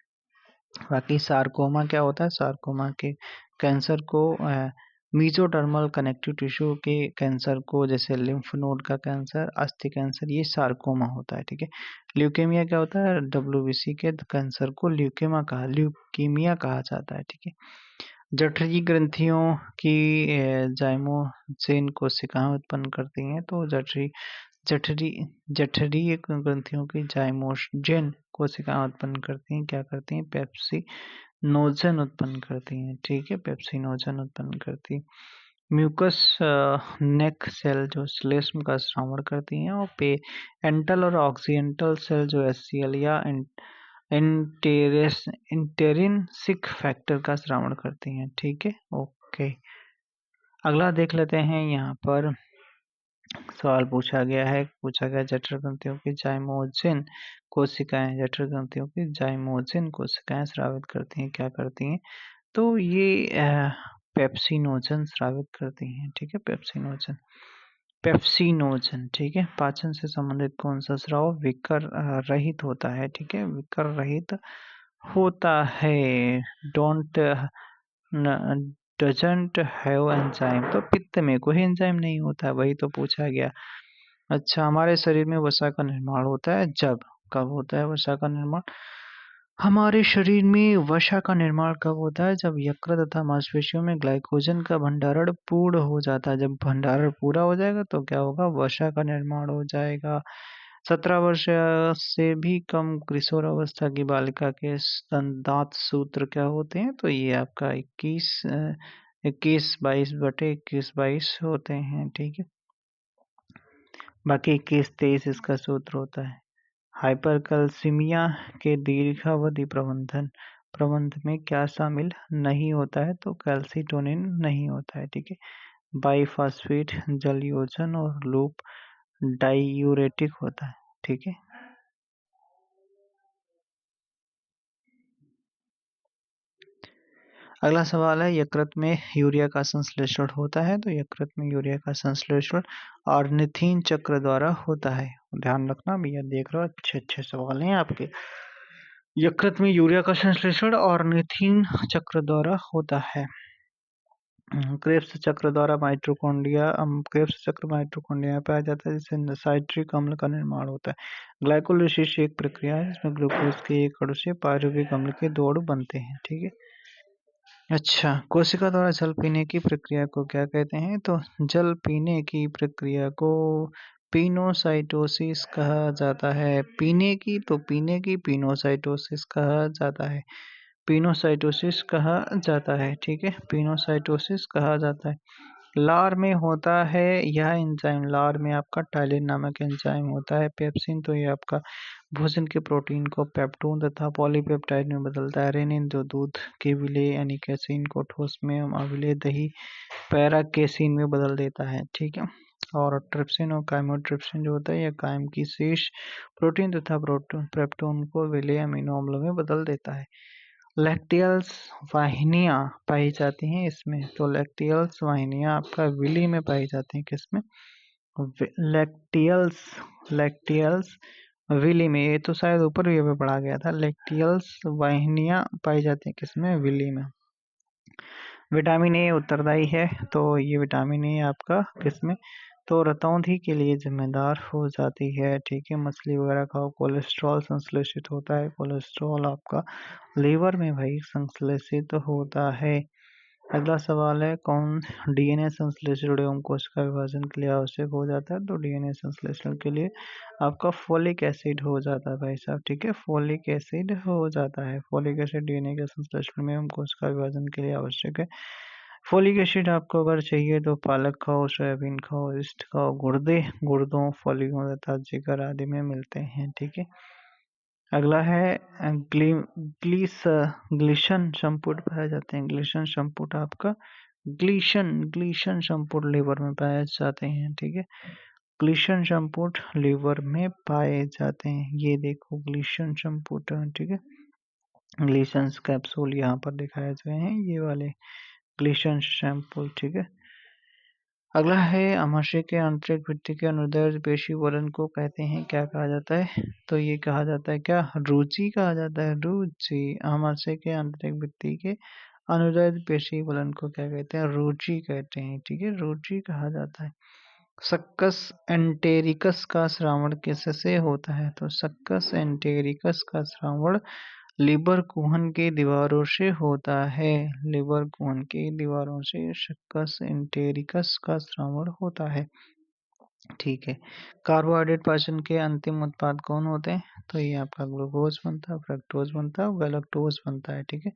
बाकी सार्कोमा क्या होता है? सार्कोमा के कैंसर को मीजोडर्मल कनेक्टिव टिश्यू के कैंसर को, जैसे लिम्फ नोड का कैंसर, अस्थि कैंसर, ये सार्कोमा होता है, ठीक है। ल्यूकेमिया क्या होता है? WBC के कैंसर को ल्यूकेमिया कहा जाता है, ठीक है। जठरी ग्रंथियों की जाइमोसिन कोशिकाएं उत्पन्न करती हैं। तो जठरी जठरी ग्रंथियों की जाइमोजेन कोशिकाएं उत्पन्न करती हैं, क्या करती हैं? पेप्सिनोजन उत्पन्न करती हैं। ठीक है, पेप्सिनोजन उत्पन्न करती। म्यूकस नेक सेल जो श्लेष्म का श्रावण करती हैं, और पे एंटल और ऑक्सीडेंटल सेल जो एचसीएल या इंटेरिनसिक फैक्टर का श्रावण करती हैं। ठीक है, ओके। अगला देख लेते हैं। यहाँ पर सवाल पूछा गया जठर ग्रंथियों की जाइमोजिन कोशिकाएं स्रावित करती हैं, क्या करती हैं? तो ये पेप्सिनोजन स्रावित करती हैं। ठीक है, पेप्सिनोजन। ठीक है, पाचन से संबंधित कौन सा स्राव विकर रहित होता है? ठीक है, विकर रहित होता है। Don't doesn't have enzyme. तो पित्त में कोई एंजाइम नहीं होता है, वही तो पूछा गया। अच्छा, हमारे शरीर में वसा का निर्माण होता है जब, कब होता है वसा का निर्माण? हमारे शरीर में वसा का निर्माण कब होता है? जब यकृत तथा मांसपेशियों में ग्लाइकोजन का भंडारण पूर्ण हो जाता है। जब भंडारण पूरा हो जाएगा तो क्या होगा? वसा का निर्माण हो जाएगा। 17 वर्ष से भी कम किशोरावस्था की बालिका के दांत सूत्र क्या होते हैं? तो ये आपका 21/22 होते हैं। ठीक है, बाकी 21-23 इसका सूत्र होता है। हाइपरकैल्सीमिया के दीर्घावधि प्रबंध में क्या शामिल नहीं होता है? तो कैल्सिटोनिन नहीं होता है। ठीक है, बाईफास्फेट जल योजन और लूप डाइयूरेटिक होता है। ठीक है, अगला सवाल है, यकृत में यूरिया का संश्लेषण होता है। तो यकृत में यूरिया का संश्लेषण ऑर्निथिन चक्र द्वारा होता है। ध्यान रखना भैया, देख रहे हो अच्छे अच्छे सवाल हैं आपके। यकृत में यूरिया का संश्लेषण ऑर्निथिन चक्र द्वारा होता है। क्रेब्स चक्र द्वारा क्रेब्स चक्र माइटोकॉन्ड्रिया में पाया जाता है, जिससे साइट्रिक अम्ल का निर्माण होता है। ग्लाइकोलिसिस एक प्रक्रिया है जिसमें ग्लूकोज के एक अणु से पायरुविक अम्ल के 2 अणु बनते हैं। ठीक है, अच्छा, कोशिका द्वारा जल पीने की प्रक्रिया को क्या कहते हैं? तो जल पीने की प्रक्रिया को पिनोसाइटोसिस कहा जाता है। पीने की पिनोसाइटोसिस कहा जाता है। पिनोसाइटोसिस कहा जाता है। ठीक है, पिनोसाइटोसिस कहा जाता है। लार में होता है यह एंजाइम, लार में आपका टाइलिन नामक एंजाइम होता है। पेप्सिन तो ये आपका भोजन के प्रोटीन को पेप्टोन तथा पॉलीपेप्टाइड में बदलता है। रेनिन जो दूध के विलेय यानी कैसीन को ठोस में अविलेय दही पैरा कैसीन में बदल देता है। ठीक है, और ट्रिप्सिन और काइमोट्रिप्सिन जो होता है यह कायम की शेष प्रोटीन तथा पेप्टोन को विलेय अमीनो अम्ल में बदल देता है। लैक्टियल्स वाहिनियां पाई जाती हैं इसमें। तो लैक्टियल्स वाहिनियां आपका विली में पाई जाती हैं, किसमें? लैक्टियल्स विली में। ये तो शायद ऊपर भी पढ़ा गया था। लैक्टियल्स वाहिनियां पाई जाती हैं किसमें? विली में। विटामिन ए उत्तरदायी है, तो ये विटामिन ए आपका किसमें? तो रतौंधी के लिए जिम्मेदार हो जाती है। ठीक है, मछली वगैरह खाओ, कोलेस्ट्रॉल संश्लेषित होता है। कोलेस्ट्रॉल आपका लीवर में भाई संश्लेषित होता है। अगला सवाल है, कौन डीएनए संश्लेषण एवं कोशिका विभाजन के लिए आवश्यक हो जाता है? तो डीएनए संश्लेषण के लिए आपका फोलिक एसिड हो जाता है भाई साहब। ठीक है, फोलिक एसिड हो जाता है। फोलिक एसिड डीएनए के संश्लेषण में एवं कोशिका विभाजन के लिए आवश्यक है। फोलिक एसिड आपको अगर चाहिए तो पालक खाओ, सोयाबीन खाओ, ईस्ट खाओ, गुर्दों फलियों तथा जिगर आदि में मिलते हैं। ठीक है, अगला है ग्लीशन संपुट पाए जाते हैं। ग्लीशन संपुट आपका ग्लीशन संपुट लीवर में पाए जाते हैं। ठीक है, ग्लीशन संपुट लीवर में पाए जाते हैं। ये देखो ग्लीशन संपुट। ठीक है, ग्लीशन कैप्सूल यहाँ पर दिखाए गए हैं, ये वाले ग्लीशन सैंपल। ठीक है, अगला है, आमाशय के आंतरिक भित्ति के अनुदैर्ध्य पेशी वलन को कहते हैं, क्या कहा जाता है? तो ये कहा जाता है क्या? रुचि कहा जाता है। रुचि। आमाशय के आंतरिक भित्ति के अनुदैर्ध्य पेशी वलन को क्या कहते हैं? रुचि कहते हैं। ठीक है, रुचि कहा जाता है। सक्कस एंटेरिकस का श्रावण किससे होता है? तो सक्कस एंटेरिकस का श्रावण लीबरकुहन की दीवारों से होता है। लीबरकुहन की दीवारों से सक्कस एंटेरिकस का श्रवण होता है। ठीक है। कार्बोहाइड्रेट पाचन के अंतिम उत्पाद कौन होते हैं? तो ये आपका ग्लूकोज बनता है, फ्रक्टोज बनता है और गैलेक्टोज बनता है। ठीक है,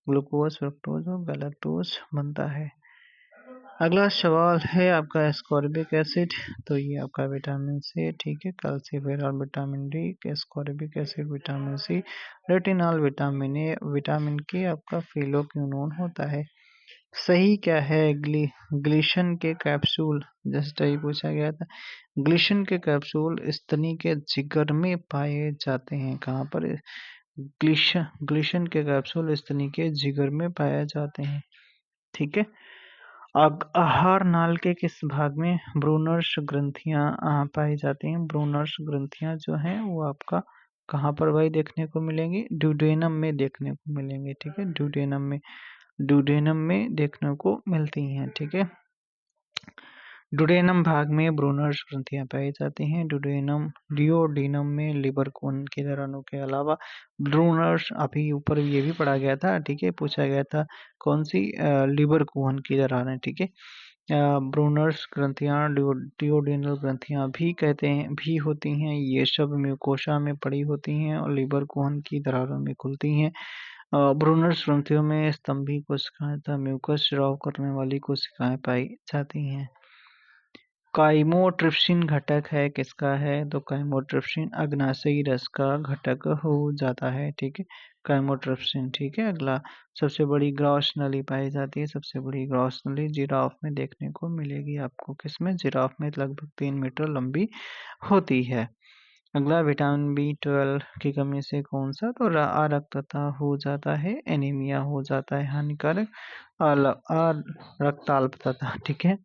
ग्लूकोज, फ्रक्टोज और गैलेक्टोज बनता है। अगला सवाल है आपका एस्कॉर्बिक एसिड। तो ये आपका विटामिन सी। ठीक है, calciferol vitamin D, ascorbic acid vitamin C, retinol vitamin A, vitamin K आपका फिलोक्विनोन होता है। सही क्या है? ग्लीशन के कैप्सूल, जस्ट यही पूछा गया था। ग्लीशन के कैप्सूल स्तनी के जिगर में पाए जाते हैं। कहाँ पर? ग्लीशन के कैप्सूल स्तनी के जिगर में पाए जाते हैं। ठीक है। आहार नाल के किस भाग में ब्रूनर्स ग्रंथियां पाई जाती हैं? ब्रूनर्स ग्रंथियां जो हैं वो आपका कहाँ पर भाई देखने को मिलेंगी? ड्यूडेनम में देखने को मिलेंगे। ठीक है, ड्यूडेनम में देखने को मिलती हैं। ठीक है, ड्यूडेनम भाग में ब्रूनर्स ग्रंथियां पाई जाती हैं। डियोडेनम में लिबरकुहन की दरारों के अलावा ब्रूनर्स, अभी ऊपर ये भी पढ़ा गया था। ठीक है, पूछा गया था कौन सी? लिबरकुहन की दरारें। ठीक है, ब्रूनर्स ग्रंथियां, डियोडेनल ग्रंथियां भी कहते हैं, भी होती हैं। ये सब म्यूकोसा में पड़ी होती हैं और लिबरकुहन की दरारों में खुलती हैं। ब्रूनर्स ग्रंथियों में स्तंभी कोशिकाएं तथा म्यूकस स्राव करने वाली कोशिकाएं पाई जाती हैं। काइमोट्रिप्सिन घटक है किसका है? तो काइमोट्रिप्सिन अग्नाशयी रस का घटक हो जाता है। ठीक है, काइमोट्रिप्सिन। ठीक है, अगला, सबसे बड़ी ग्रॉस नली पाई जाती है। सबसे बड़ी ग्रॉस नली जिराफ में देखने को मिलेगी आपको। किसमें? जिराफ में लगभग 3 मीटर लंबी होती है। अगला, विटामिन B12 की कमी से कौन सा? तो रक्तता हो जाता है, एनीमिया हो जाता है, हानिकारक रक्ताल्पता। ठीक है,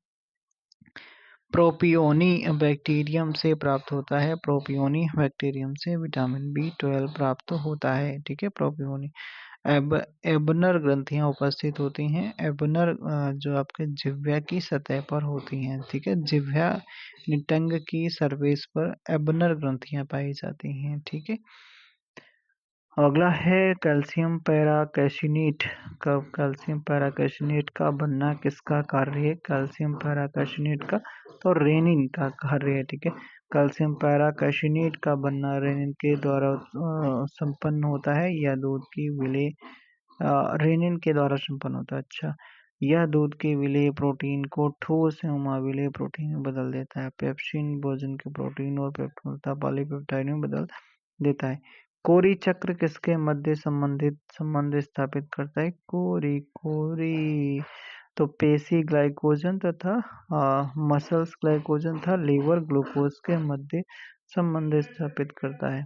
प्रोपियोनी बैक्टीरियम से प्राप्त होता है। प्रोपियोनी बैक्टीरियम से विटामिन B12 प्राप्त होता है। ठीक है, प्रोपियोनी। एबनर ग्रंथियां उपस्थित होती हैं। एबनर जो आपके जिह्वा की सतह पर होती हैं। ठीक है, जिह्वा निटंग की सरफेस पर एबनर ग्रंथियां पाई जाती हैं। ठीक है, अगला है कैल्शियम पैराकैशिनेट का। कैल्शियम पैराकैशिनेट का बनना किसका कार्य है? कैल्शियम पैराकैशिनेट का तो रेनिन का कार्य है। ठीक है, कैल्शियम पैराकैशिनेट का बनना रेनिन के द्वारा संपन्न होता है। यह दूध की विलेय रेनिन के द्वारा संपन्न होता है। अच्छा, यह दूध के विलेय प्रोटीन को ठोस एवं अविलेय प्रोटीन में बदल देता है। पेप्सिन भोजन के प्रोटीन और पेप्टोन तथा पॉलीपेप्टाइड में बदल देता है। कोरी चक्र किसके मध्य संबंध स्थापित करता है? कोरी तो पेशी ग्लाइकोजन तथा मसल्स ग्लाइकोजन तथा लीवर ग्लूकोज के मध्य संबंध स्थापित करता है।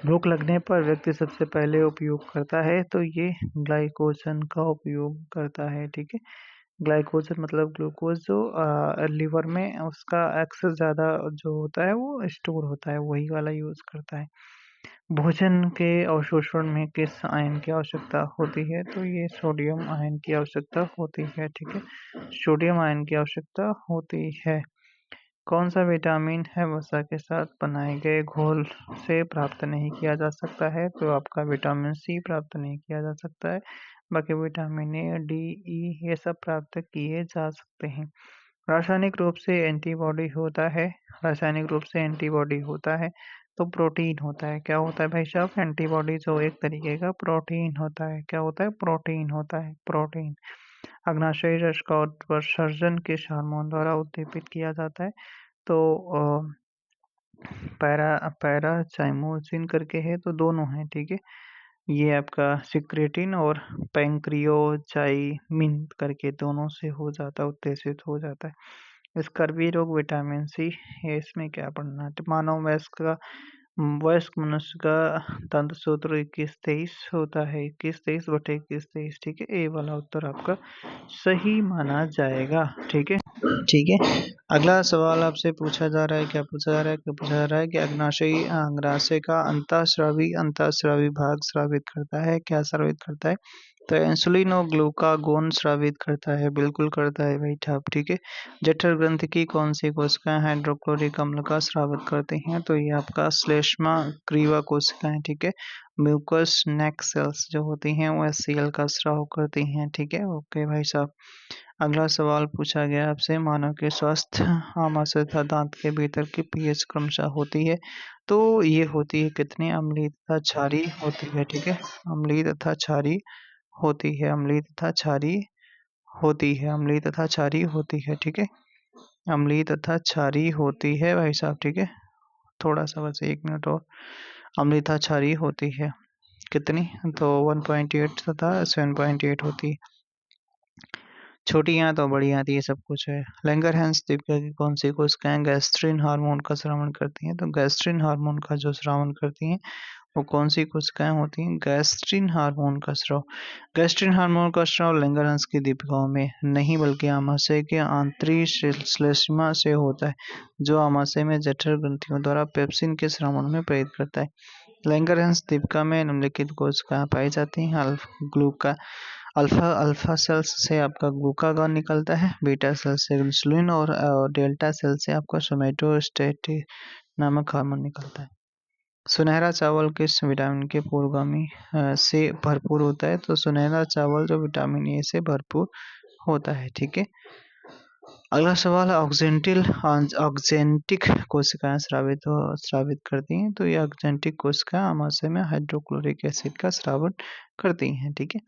भूख लगने पर व्यक्ति सबसे पहले उपयोग करता है तो ये ग्लाइकोजन का उपयोग करता है। ठीक है, ग्लाइकोजन मतलब ग्लूकोज जो लीवर में उसका एक्सेस ज़्यादा जो होता है वो स्टोर होता है, वही वाला यूज़ करता है। भोजन के अवशोषण में किस आयन की आवश्यकता होती है? तो ये सोडियम आयन की आवश्यकता होती है। ठीक है, सोडियम आयन की आवश्यकता होती है। कौन सा विटामिन है वसा के साथ बनाए गए घोल से प्राप्त नहीं किया जा सकता है? तो आपका विटामिन सी प्राप्त नहीं किया जा सकता है। बाकी विटामिन ए, डी, ई ये सब प्राप्त किए जा सकते हैं। रासायनिक रूप से एंटीबॉडी होता है। रासायनिक रूप से एंटीबॉडी होता है तो प्रोटीन होता है। क्या होता है भाई साहब? एंटीबॉडी जो एक तरीके का प्रोटीन होता है। क्या होता है? प्रोटीन होता है, प्रोटीन। अग्नाशयी रस का उत्सर्जन किस हार्मोन द्वारा उद्दीपित किया जाता है? तो पैराचाइमोसिन करके है, तो दोनों हैं। ठीक है, ये आपका सिक्रेटिन और पैंक्रियोचाइमिन करके दोनों से हो जाता है, उत्तेजित हो जाता है। स्कर्वी रोग विटामिन सी है, इसमें क्या पढ़ना है? मानव वयस्क मनुष्य का तंत्र सूत्र 21-23 होता है। 21-23/21-23। ठीक है, ए वाला उत्तर आपका सही माना जाएगा। ठीक है, ठीक है। अगला सवाल आपसे पूछा जा रहा है, क्या पूछा जा रहा है कि अग्नाशय का अंतःस्रावी भाग स्रावित करता है। क्या स्रावित करता है? तो इंसुलिन और ग्लूकागोन स्रावित करता है, बिल्कुल करता है भाई साहब, ठीक है। जठर ग्रंथि की कौन सी कोशिकाएं हाइड्रोक्लोरिक अम्ल का स्रावित करती हैं? तो ये आपका श्लेष्मा ग्रीवा कोशिकाएं, ठीक है। म्यूकस नेक सेल्स जो होती हैं वो HCl का स्राव करती हैं, ठीक है। ओके भाई साहब। अगला सवाल पूछा गया आपसे, मानव के स्वास्थ्य आमाशय तथा दांत के भीतर की पीएच क्रमशः होती है, तो ये होती है कितनी? अम्लीय तथा क्षारीय होती है, ठीक है। अम्लीय तथा क्षारीय होती है, अम्लीय तथा क्षारीय होती है, अम्लीय तथा क्षारीय होती है, ठीक है। अम्लीय तथा क्षारीय होती है भाई साहब, ठीक है। थोड़ा सा बस 1 मिनट और। अम्लीय तथा क्षारीय होती है कितनी? तो 1.8 तथा 7.8 होती है। छोटी आंत और बड़ी आंत ये सब कुछ है। लैंगरहैंस दीपिका की कौन सी कोशिकाएं गैस्ट्रिन हार्मोन का स्रावन करती हैं? तो गैस्ट्रिन हार्मोन का जो स्रावन करती हैं वो कौन सी कोशिकाएं होती हैं? गैस्ट्रिन हार्मोन का स्राव। गैस्ट्रिन हार्मोन का स्राव लैंगरहंस की दीपिकाओं में नहीं बल्कि आमाशय के आंतरिक श्लेष्मा से होता है, जो आमाशय में जठर ग्रंथियों द्वारा पेप्सिन के स्रावन में प्रेरित करता है। लैंगरहंस दीपिका में निम्नलिखित कोशिकाएं पाई जाती हैं। अल्फा सेल्स से आपका ग्लूकागॉन निकलता है, बीटा सेल से इंसुलिन और डेल्टा सेल से आपका सोमेटोस्टेटिन नामक हार्मोन निकलता है। सुनहरा चावल किस विटामिन के पूर्वगामी से भरपूर होता है? तो सुनहरा चावल जो विटामिन ए से भरपूर होता है, ठीक है। अगला सवाल, ऑक्जेंटिक कोशिकाएं स्रावित करती हैं, तो ये ऑक्जेंटिक कोशिकाएं आमाशय में हाइड्रोक्लोरिक एसिड का स्रावन करती हैं, ठीक है।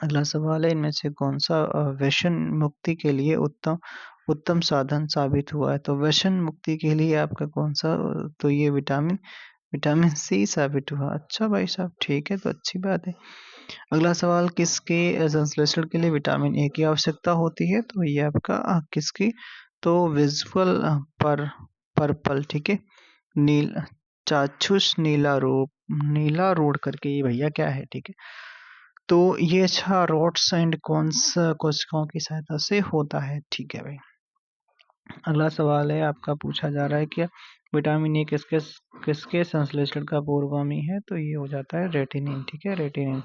अगला सवाल है, इनमें से कौन सा व्यसन मुक्ति के लिए उत्तम साधन साबित हुआ है? तो व्यसन मुक्ति के लिए आपका कौन सा? तो ये विटामिन सी साबित हुआ। अच्छा भाई साहब, ठीक है, तो अच्छी बात है। अगला सवाल, किसके संश्लेषण के लिए विटामिन ए की आवश्यकता होती है? तो ये आपका किसकी? तो विजुअल पर्पल, ठीक है। नील चाक्षुष नीला रोड करके ये भैया क्या है, ठीक है। तो ये अच्छा रोड्स एंड कॉन्स कोशिकाओं की सहायता से होता है, ठीक है भाई। अगला सवाल है आपका, पूछा जा रहा है कि विटामिन ए किसके किसके संश्लेषण का पूर्वगामी है? तो ये हो जाता है रेटिनिन, ठीक है, रेटिनिन।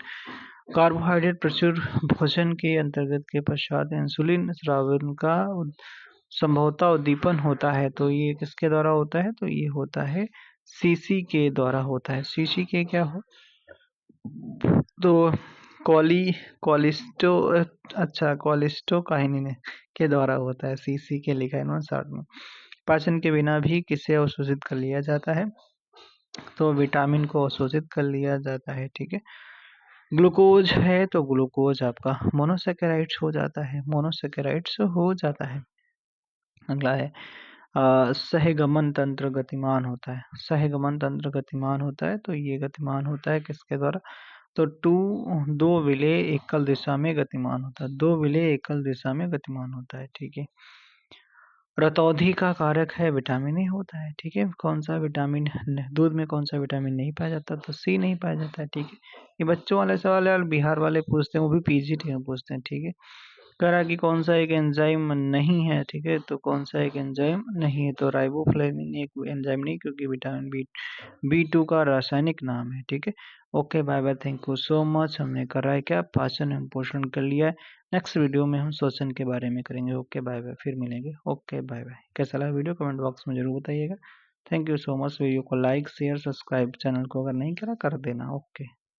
कार्बोहाइड्रेट प्रचुर भोजन के अंतर्गत के पश्चात इंसुलिन स्रावन का संभवतः उद्दीपन होता है, तो ये किसके द्वारा होता है? तो ये होता है सीसी के द्वारा होता है। सीसी के क्या हो? तो कोलिस्टो अच्छा कोलिस्टोकाइनिन के द्वारा होता है, सीसी के लिखा है इन्होंने शॉर्ट में। पाचन के बिना भी किसे अवशोषित कर लिया जाता है? तो विटामिन को अवशोषित कर लिया जाता है, ठीक है। ग्लूकोज है तो ग्लूकोज आपका मोनोसेकेराइड्स हो जाता है, मोनोसेकेराइड्स हो जाता है। अगला है सहगमन तंत्र गतिमान होता है, सहगमन तंत्र गतिमान होता है, तो ये गतिमान होता है किसके द्वारा? तो दो विलेय एकल दिशा में गतिमान होता है, दो विलेय एकल दिशा में गतिमान होता है, ठीक है। रतौंधी का कारक है विटामिन ए होता है, ठीक है। कौन सा विटामिन दूध में कौन सा विटामिन नहीं पाया जाता? तो सी नहीं पाया जाता है, ठीक है। ये बच्चों वाले सवाल है और बिहार वाले पूछते हैं, वो भी पीजीटी में पूछते हैं, ठीक है। कह रहा कि कौन सा एक एंजाइम नहीं है, ठीक है। तो कौन सा एक एंजाइम नहीं है? तो राइबोफ्लेविन एक एंजाइम नहीं, क्योंकि विटामिन बी 2 का रासायनिक नाम है, ठीक है। Okay bye bye, thank you so much. हमने करा है क्या? पाचन एवं पोषण कर लिया है। नेक्स्ट वीडियो में हम श्वसन के बारे में करेंगे। ओके बाय बाय, फिर मिलेंगे। Okay bye bye. कैसा लगा वीडियो कमेंट बॉक्स में जरूर बताइएगा। Thank you so much. Video को लाइक शेयर सब्सक्राइब चैनल को अगर नहीं करा कर देना। ओके।